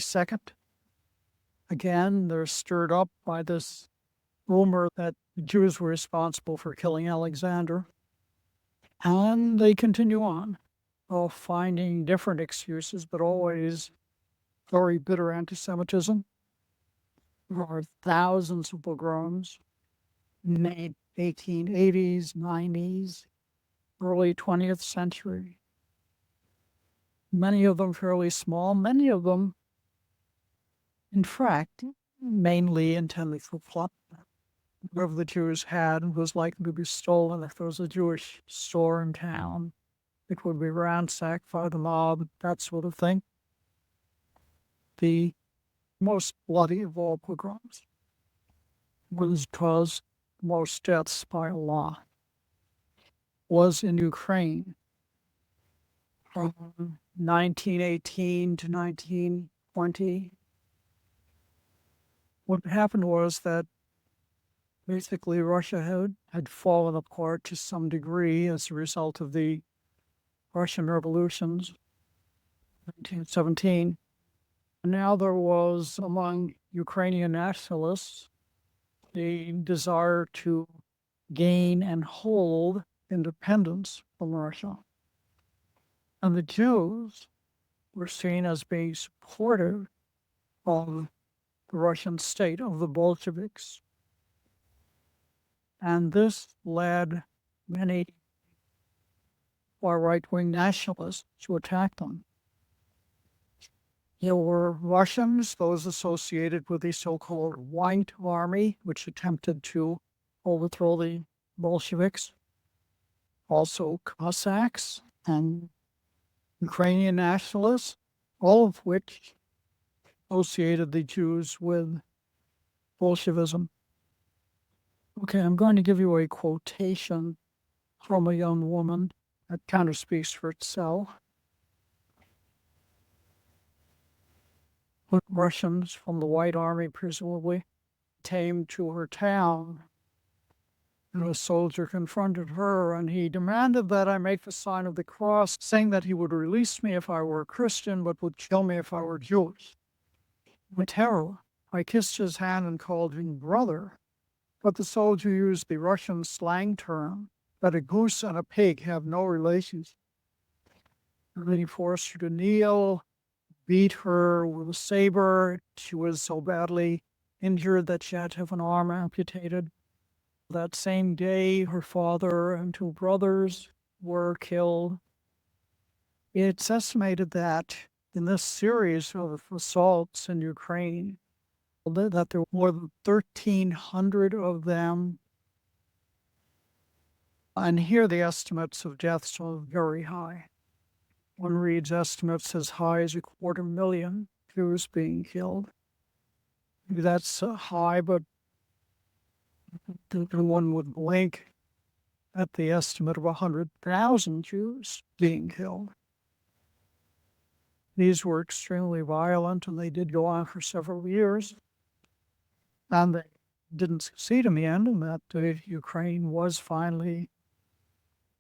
Again, they're stirred up by this rumor that the Jews were responsible for killing Alexander. And they continue on, finding different excuses, but always very bitter anti-Semitism. There are thousands of pogroms in the 1880s, 90s, early 20th century. Many of them fairly small, many of them, in fact, mainly intended for plunder. Whatever the Jews had was likely to be stolen. If there was a Jewish store in town, it would be ransacked by the mob, that sort of thing. The most bloody of all pogroms was caused most deaths by a lot, was in Ukraine from 1918 to 1920. What happened was that basically Russia had fallen apart to some degree as a result of the Russian revolutions, 1917. And now there was among Ukrainian nationalists the desire to gain and hold independence from Russia. And the Jews were seen as being supportive of the Russian state, of the Bolsheviks. And this led many far right-wing nationalists to attack them. There were Russians, those associated with the so-called White Army, which attempted to overthrow the Bolsheviks. Also Cossacks and Ukrainian nationalists, all of which associated the Jews with Bolshevism. Okay, I'm going to give you a quotation from a young woman that kind of speaks for itself. When Russians from the White Army, presumably, came to her town, and a soldier confronted her, and he demanded that I make the sign of the cross, saying that he would release me if I were a Christian, but would kill me if I were Jewish. With terror, I kissed his hand and called him brother, but the soldier used the Russian slang term that a goose and a pig have no relations. And then he forced her to kneel, beat her with a saber. She was so badly injured that she had to have an arm amputated. That same day, her father and two brothers were killed. It's estimated that in this series of assaults in Ukraine, that there were more than 1,300 of them. And here the estimates of deaths are very high. One reads estimates as high as 250,000 Jews being killed. That's high, but one would blink at the estimate of 100,000 Jews being killed. These were extremely violent, and they did go on for several years. And they didn't succeed in the end, and that Ukraine was finally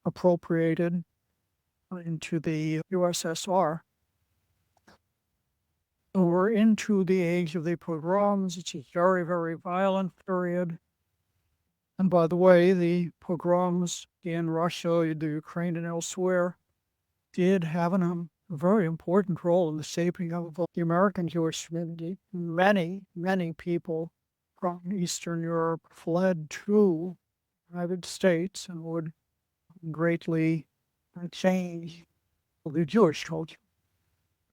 appropriated into the USSR. We're into the age of the pogroms. It's a very, very violent period. And by the way, the pogroms in Russia, the Ukraine, and elsewhere did have a very important role in the shaping of the American Jewish community. Many, many people from Eastern Europe fled to the United States and would greatly change the Jewish culture.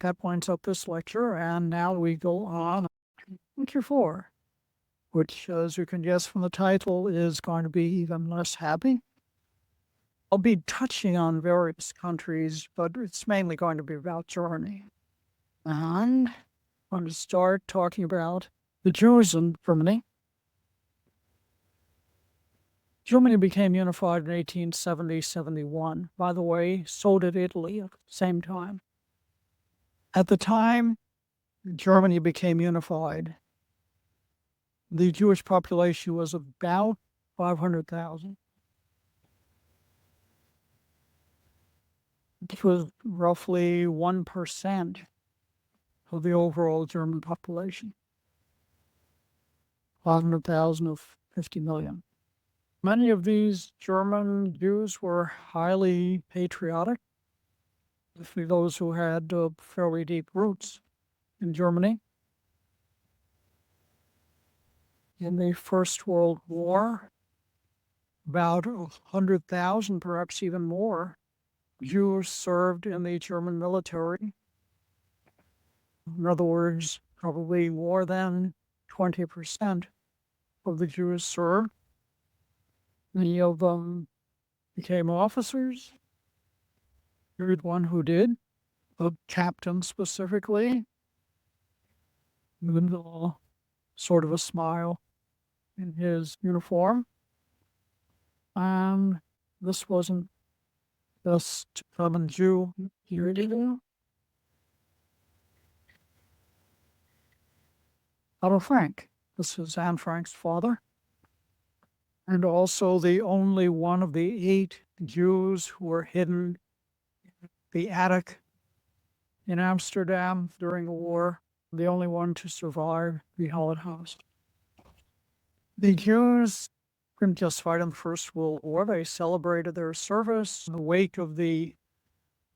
That winds up this lecture, and now we go on to lecture 4, which, as you can guess from the title, is going to be even less happy. I'll be touching on various countries, but it's mainly going to be about Germany. And I'm going to start talking about the Jews in Germany. Germany became unified in 1870-71. By the way, so did Italy at the same time. At the time Germany became unified, the Jewish population was about 500,000. Which was roughly 1% of the overall German population. 500,000 of 50 million. Many of these German Jews were highly patriotic, especially those who had fairly deep roots in Germany. In the First World War, about 100,000, perhaps even more, Jews served in the German military. In other words, probably more than 20% of the Jews served. Many of them became officers. Here's one who did, a captain specifically, with a sort of a smile in his uniform. And this wasn't just a common Jew. Here it is. Otto Frank. This is Anne Frank's father. And also the only one of the 8 Jews who were hidden in the attic in Amsterdam during the war, the only one to survive the Holocaust. The Jews didn't just fight in the First World War, they celebrated their service. In the wake of the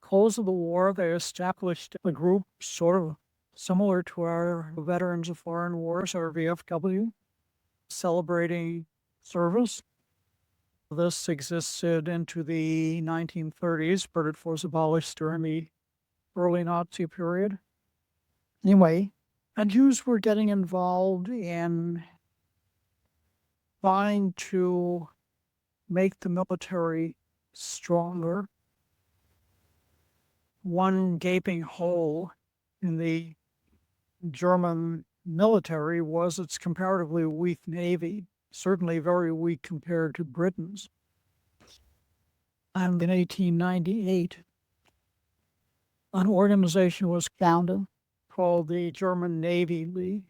close of the war, they established a group sort of similar to our Veterans of Foreign Wars, or VFW, celebrating service. This existed into the 1930s, but it was abolished during the early Nazi period. Anyway, and Jews were getting involved in trying to make the military stronger. One gaping hole in the German military was its comparatively weak navy, certainly very weak compared to Britain's. And in 1898, an organization was founded called the German Navy League.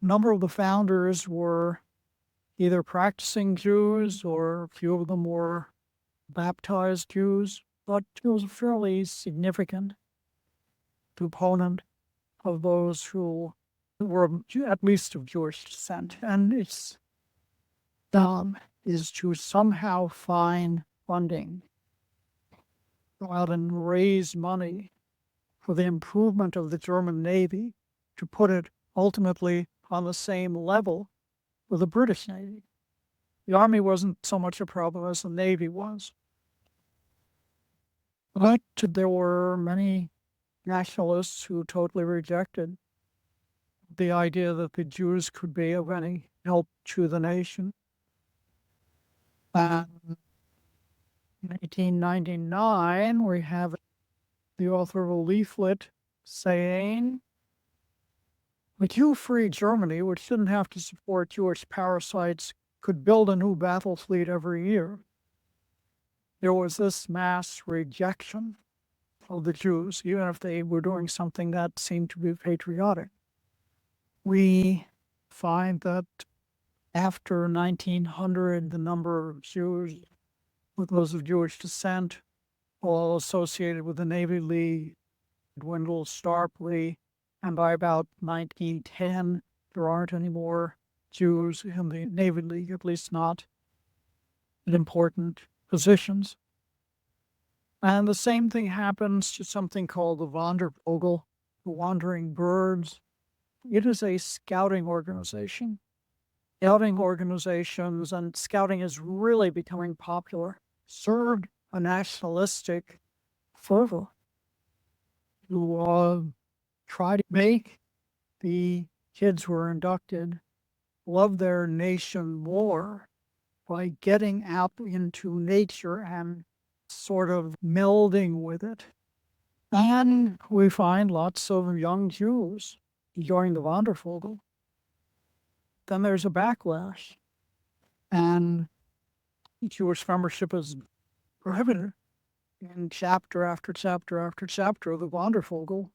A number of the founders were either practicing Jews, or a few of them were baptized Jews, but it was a fairly significant component of those who were at least of Jewish descent. And its job is to somehow find funding, go out and raise money for the improvement of the German Navy, to put it ultimately on the same level with the British Navy. The Army wasn't so much a problem as the Navy was. But there were many nationalists who totally rejected the idea that the Jews could be of any help to the nation. And in 1899, we have the author of a leaflet saying, "A Jew-free Germany, which didn't have to support Jewish parasites, could build a new battle fleet every year." There was this mass rejection of the Jews, even if they were doing something that seemed to be patriotic. We find that after 1900, the number of Jews, with those of Jewish descent, all associated with the Navy League, dwindled sharply. And by about 1910, there aren't any more Jews in the Navy League, at least not in important positions. And the same thing happens to something called the Wandervogel, the Wandering Birds. It is a scouting organization. Scouting organizations, and scouting is really becoming popular, served a nationalistic fervor to try to make the kids who were inducted love their nation more by getting out into nature and sort of melding with it. And we find lots of young Jews join the Wandervogel. Then there's a backlash, and Jewish membership is prohibited in chapter after chapter after chapter of the Wandervogel.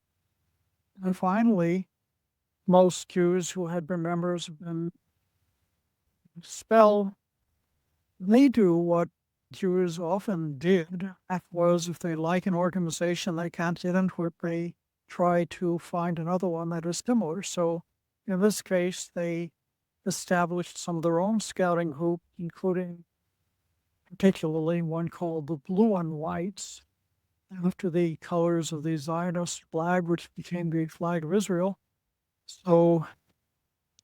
And finally, most Jews who had been members have been expelled. They do what Jews often did. That was, if they like an organization they can't get into it, they try to find another one that is similar. So in this case, they established some of their own scouting group, including particularly one called the Blue and Whites, after the colors of the Zionist flag, which became the flag of Israel. So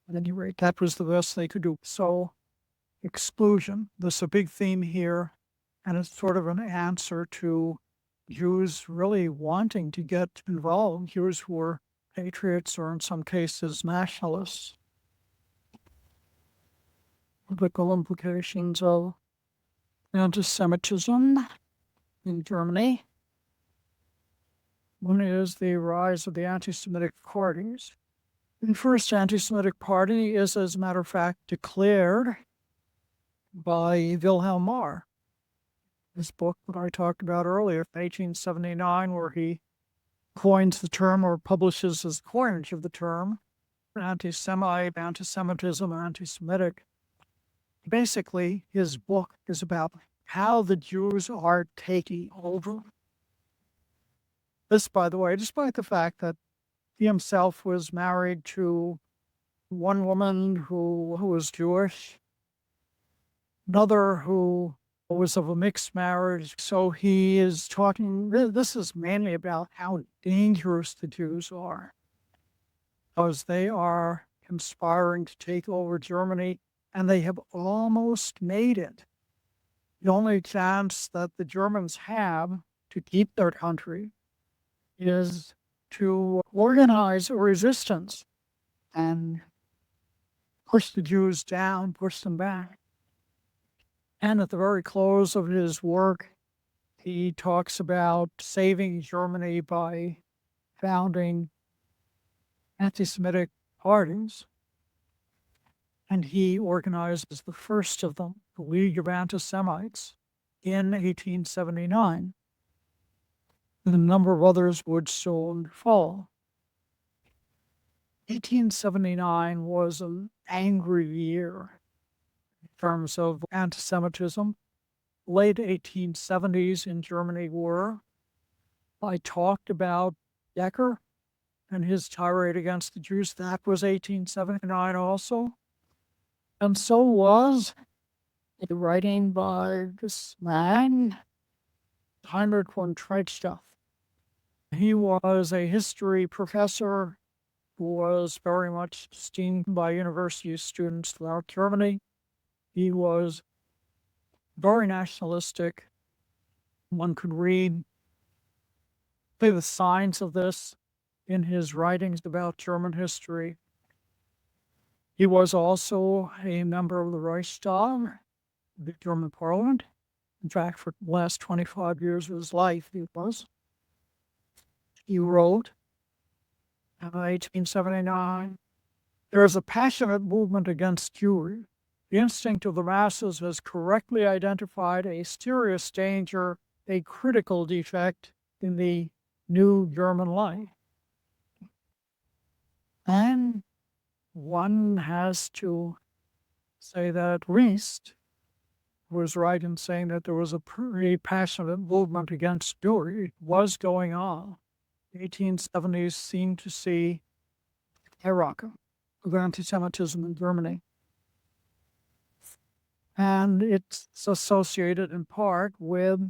at any rate, that was the best they could do. So exclusion, there's a big theme here, and it's sort of an answer to Jews really wanting to get involved, Jews who were patriots or in some cases nationalists. Political implications of antisemitism in Germany. One is the rise of the anti-Semitic parties. The first anti-Semitic party is, as a matter of fact, declared by Wilhelm Marr. This book that I talked about earlier, 1879, where he coins the term or publishes his coinage of the term, anti-Semite, antisemitism, anti-Semitic. Basically, his book is about how the Jews are taking over. This, by the way, despite the fact that he himself was married to one woman who was Jewish, another who was of a mixed marriage. So he is talking, this is mainly about how dangerous the Jews are, because they are conspiring to take over Germany, and they have almost made it. The only chance that the Germans have to keep their country is to organize a resistance and push the Jews down, push them back. And at the very close of his work, he talks about saving Germany by founding anti-Semitic parties. And he organizes the first of them, the League of Anti-Semites, in 1879. And a number of others would soon follow. 1879 was an angry year in terms of anti-Semitism. Late 1870s in Germany were. I talked about Decker and his tirade against the Jews. That was 1879 also. And so was the writing by this man, Heinrich von Treitschke. He was a history professor who was very much esteemed by university students throughout Germany. He was very nationalistic. One could read the signs of this in his writings about German history. He was also a member of the Reichstag, the German parliament. In fact, for the last 25 years of his life, he was. He wrote in 1879, "There is a passionate movement against Jewry. The instinct of the masses has correctly identified a serious danger, a critical defect in the new German life." And one has to say that at least was right in saying that there was a pretty passionate movement against Jewry. It was going on. The 1870s seemed to see era of anti-Semitism in Germany. And it's associated in part with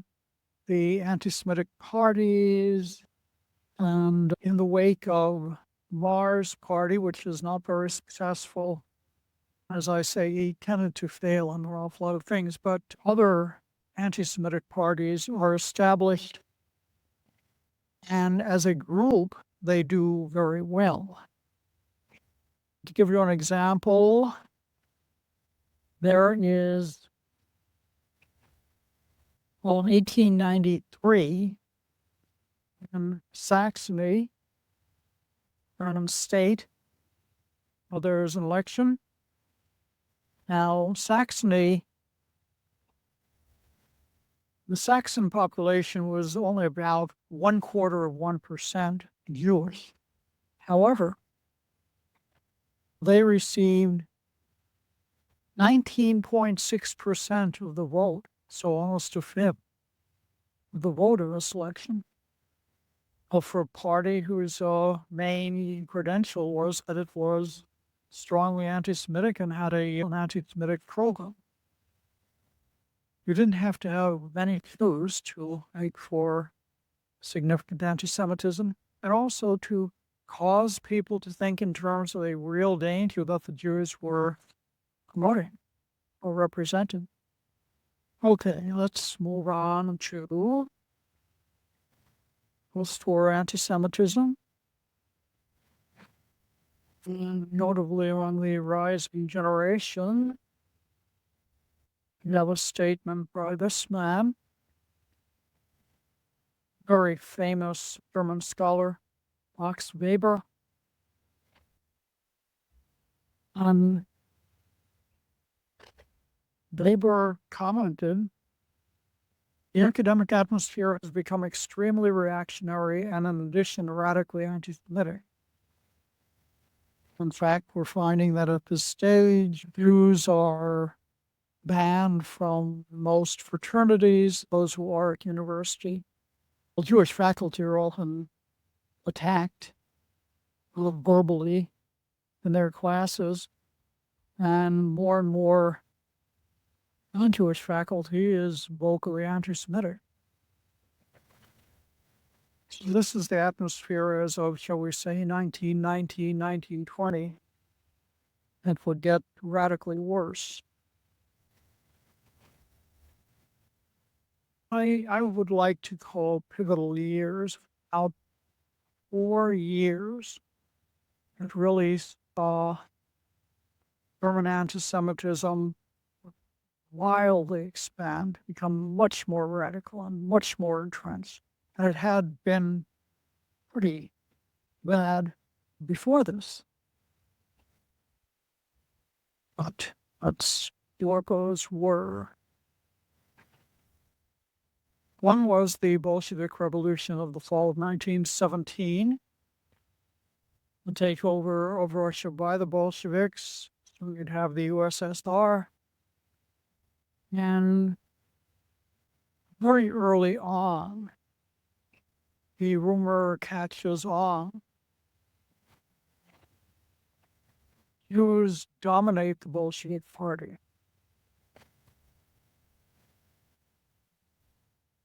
the anti-Semitic parties, and in the wake of Mars Party, which is not very successful. As I say, he tended to fail on an awful lot of things, but other anti-Semitic parties are established, and as a group, they do very well. To give you an example, there is, well, in 1893, in Saxony, Brenham State, well, there's an election. Now, Saxony, the Saxon population was only about 0.25% Jewish. However, they received 19.6% of the vote, so almost a fifth of the vote in this election. For a party whose main credential was that it was strongly anti-Semitic and had an anti-Semitic program. You didn't have to have many clues to make for significant anti-Semitism, and also to cause people to think in terms of a real danger that the Jews were promoting or represented. Okay, let's move on to post-war anti-Semitism. And notably among the rising generation, you have a statement by this man, very famous German scholar, Max Weber. Weber commented, the academic atmosphere has become extremely reactionary and in addition radically anti-Semitic. In fact, we're finding that at this stage, Jews are banned from most fraternities, those who are at university. Well, Jewish faculty are often attacked verbally in their classes, and more non-Jewish faculty is vocally anti-Semitic. So this is the atmosphere as of, shall we say, 1919, 1920. It would get radically worse. I would like to call pivotal years about 4 years that really saw German anti-Semitism wildly expand, become much more radical and much more entrenched. And it had been pretty bad before this. But Yorkos were. One was the Bolshevik Revolution of the fall of 1917, the takeover of Russia by the Bolsheviks. So you'd have the USSR. And very early on, the rumor catches on. Jews dominate the Bolshevik Party.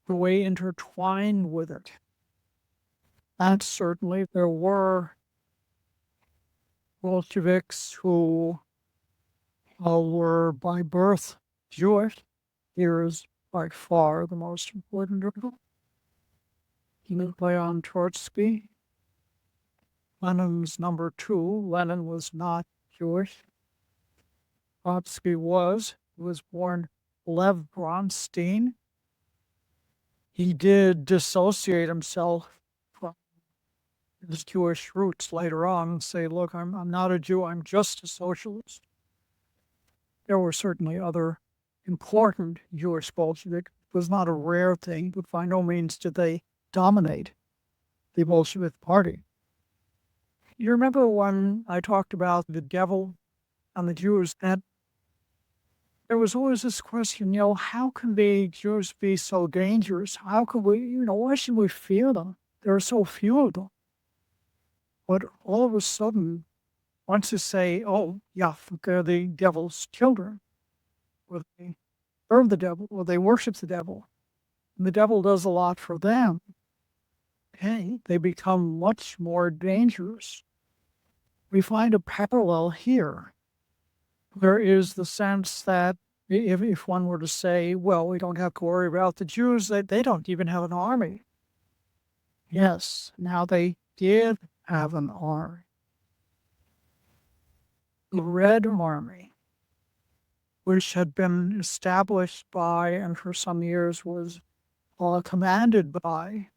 The way intertwined with it. And certainly there were Bolsheviks who were by birth Jewish. Here is by far the most important of them. Leon Trotsky, Lenin's number 2. Lenin was not Jewish. Trotsky was. He was born Lev Bronstein. He did dissociate himself from his Jewish roots later on and say, look, I'm not a Jew, I'm just a socialist. There were certainly other important Jewish Bolsheviks. It was not a rare thing, but by no means did they dominate the Bolshevik Party. You remember when I talked about the devil and the Jews, that there was always this question, how can the Jews be so dangerous? How can we, why should we fear them? There are so few of them. But all of a sudden, want to say, oh, yeah, they're the devil's children, or they serve the devil, or they worship the devil. And the devil does a lot for them. Okay, they become much more dangerous. We find a parallel here. There is the sense that if one were to say, well, we don't have to worry about the Jews, they don't even have an army. Yes, now they did have an army. The Red Army, which had been established by and for some years was commanded by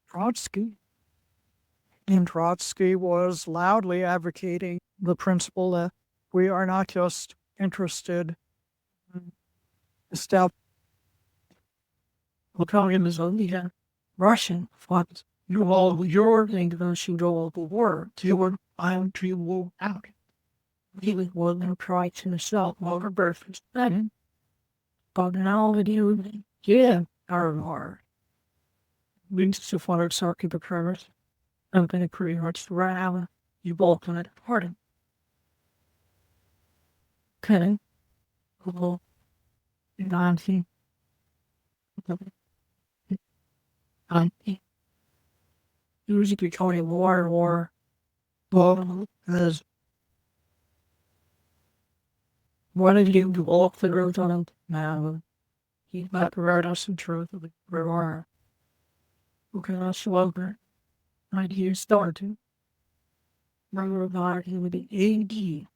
Trotsky. And Trotsky was loudly advocating the principle that we are not just interested in establishing communism, yeah, Russian funds. You all, your international global war, you were bound to move out. He was willing to try to sell over birth then. But now that you give our war, leads to further circuit occurs. I'm going to pretty much rather you both on it pardon. Okay. Well, 19. 19. Usually becoming more and more as one of you to walk the road on it now. He's not provided us the truth of the reward. Okay, that's over. Right here started. Regarding with the AD.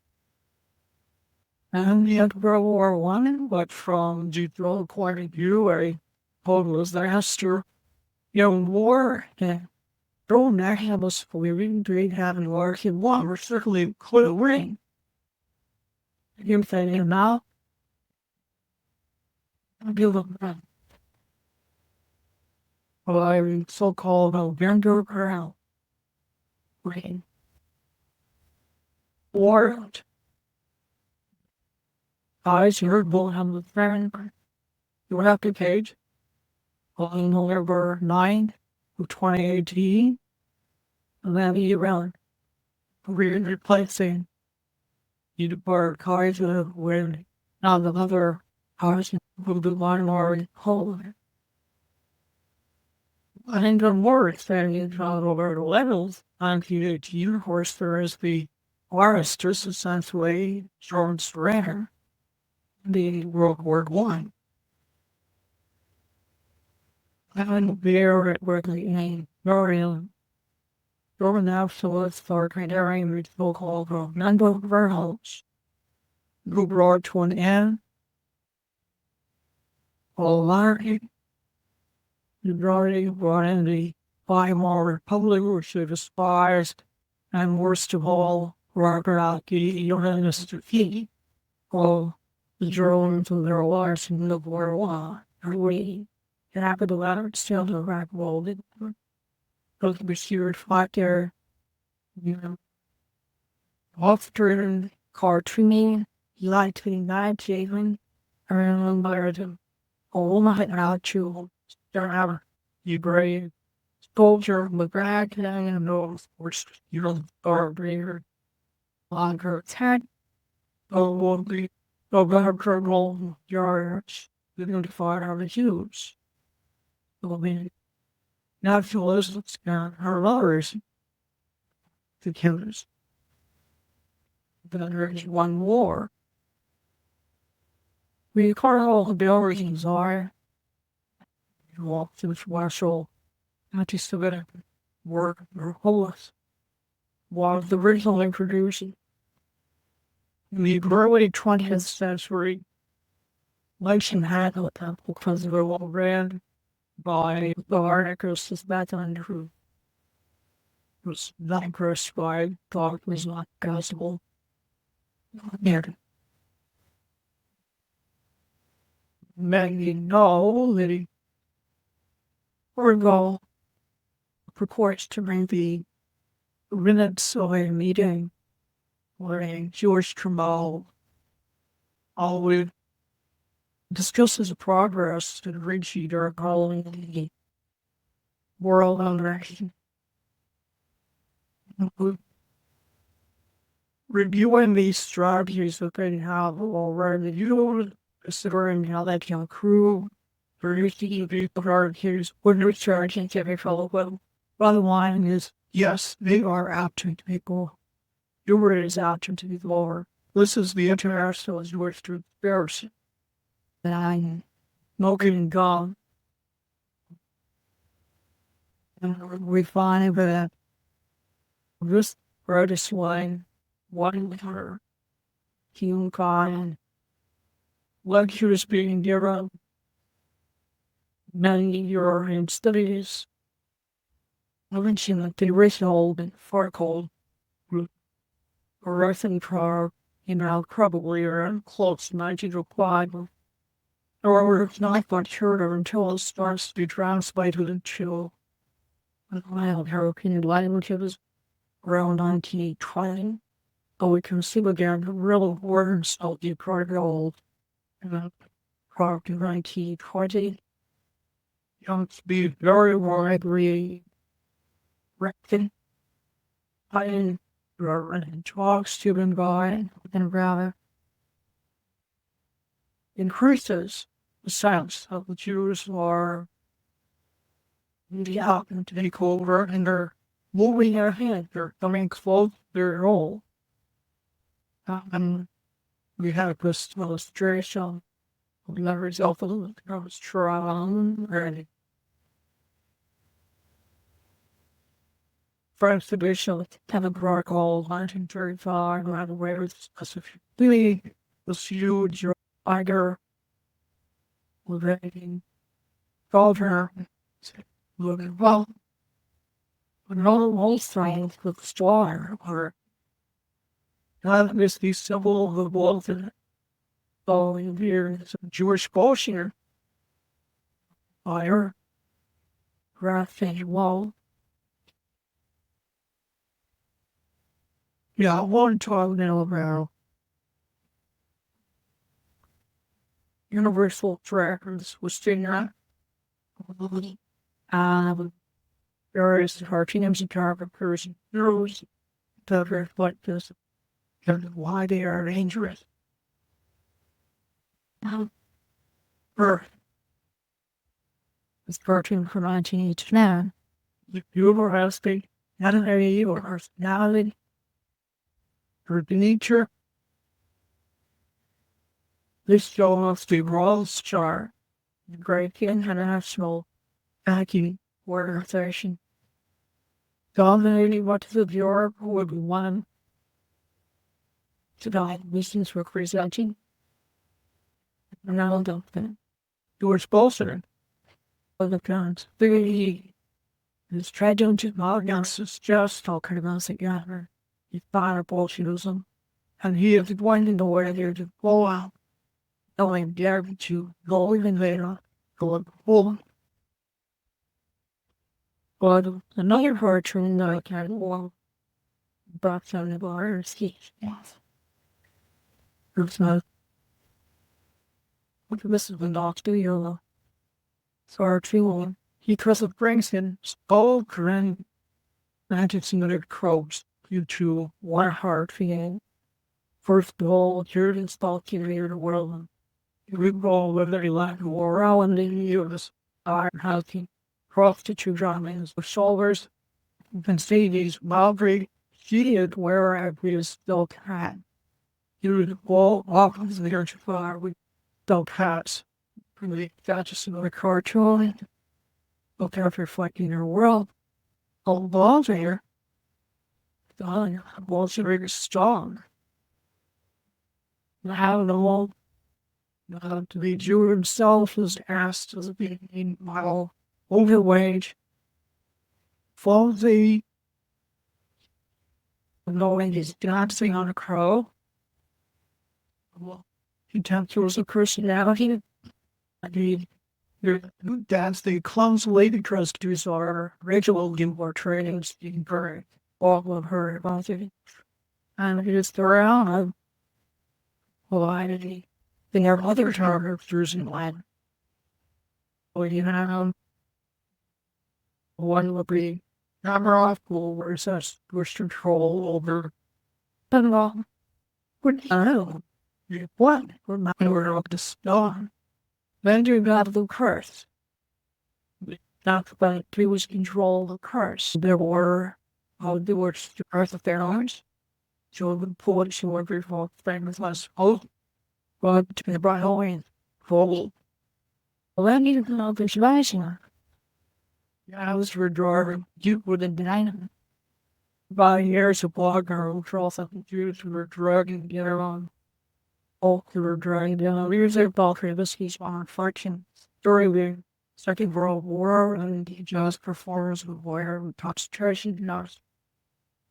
And yet World War One, but from the point of view, a total disaster. War don't have us for we having war in one, we're certainly could win. You're saying now? I feel I so-called November crowd. Rain. War. Guys, you heard Bull have the friend. You have to page. On November 9th, 2018. And then you around. We're replacing you depart cars with now the other cars will be one more whole. I think the more exciting about over the levels on PhD, of course, there is the foresters, essentially, George Surrender, the World War One. And there it was a very Roman absolutes for comparing with so-called number of worlds, who brought to an end polarity. The majority brought in the Weimar Republic, which they despised, and worst of all, brought out the Unionist defeat of the Germans and their allies in the World War One. It happened to latter still the right world. Those received fight their, off-driven cartooning, lighting night saving, and them all night out to their you brave soldier McGrath and those forced breeder on her attack. The Colonel George didn't fire on the Jews. Naturalists and her lovers, the killers. There is one war. We call the buildings are walk to martial anti-Semitic work or homeless was originally introduced in the early 20th century. Nation had a temple because they were ran by the articles that who was not impressed by thought was not gospel. And many know that he Corvallis purports to bring the minutes of a meeting where George Trumbull always discusses the progress to reach either calling the world election. reviewing these strategies that they have already used, considering how they can accrue for using these strategies when researching every fellow well. Bottom line is, yes, they are apt to people. Humor is apt to be lower. This is the international Jewish conspiracy that I'm smoking gum. And we find that this greatest line, one her humankind, lectures being given, many European studies, mention that the original and Farcold group were written for, probably around close to 1905. However, it's not much heard of until it starts to be translated into wild European languages around 1920. But we can see again the real words of the protocol prior to 1920. Young to be very widely written. I talks to them by and rather increases the sense that the Jews are happen to take over and they're moving ahead. They're coming close to their goal. And we have this illustration of the result of the strong and French edition of categorical 1935 and where it's specifically this huge tiger living governor looking well. But no whole strength with star or not this the symbol of the wolf and following here is a Jewish bullshit fire wrath and wall. Yeah, I want to talk now about universal trackers with Stigma. Various cartoons and caricatures and heroes that reflect this and why they are dangerous. Earth. This cartoon from 1989. The humor has been anime or personality for nature. This shows the Royal Star, the Great International Banking Organization. Dominating what the Europe would want to die missions representing. Now don't think. You were sponsored. But the guns, this tragedy against is just talking about the governor. He fired Bolshevism, and he is going in the way there to blow out. Knowing dare to go even later, go home. But another cartoon that I can't walk brought some of our skis. It's not. This is the Knox Studio. Cartoon. He brings in spoke and anti-Semitic tropes due to one hard feeling. First of all, Jordan stalking the world. We go with a lack of morale and the use iron housing. Prostitute dramas with shoulders. You can see these Malgrave cheated where every still can. You would all often there to fire with still cats. Really, that's just another cartoon. Look after reflecting your world. All the balls here. The balls are strong. How the wall. To be Jew himself is asked as being while overweight, faulty, knowing he's dancing on a crow. He tempts a personality. Indeed, who dance the clumsily because to our ritual gimbal trainings for all of her body. And he is around variety. They have other characters in line. Well, you have one would be Namaroff, where it says push control over But what were my of the storm? Then you got the curse. Not about he was control the curse. There were the earth of their arms. So the poets who were before famous was but to be brought away full. Well, I needed to know this rising. I was for drawing you with a dynamite. 5 years of blogger who also Jews who were drugging together on. All who were dragging down. We were about Whiskey's on fortune. During the Second World War, and the jazz performers who were concentration camps.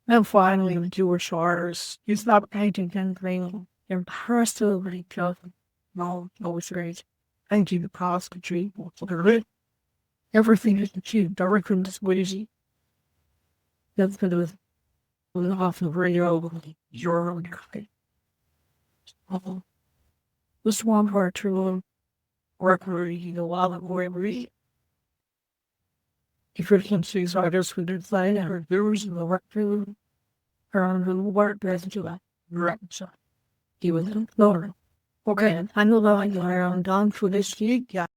And finally, the Jewish artists. He's not painting anything impressively just. No, it's great. Thank you, the cost of treatment. Everything is achieved directly this way. That's been with off the radio, your this one part to work reading a lot of read. Efficiencies artists with design and reviewers in the work field around the work present to that. Right, so he was in Florida. Okay, I know that I'm done for this week. Yeah.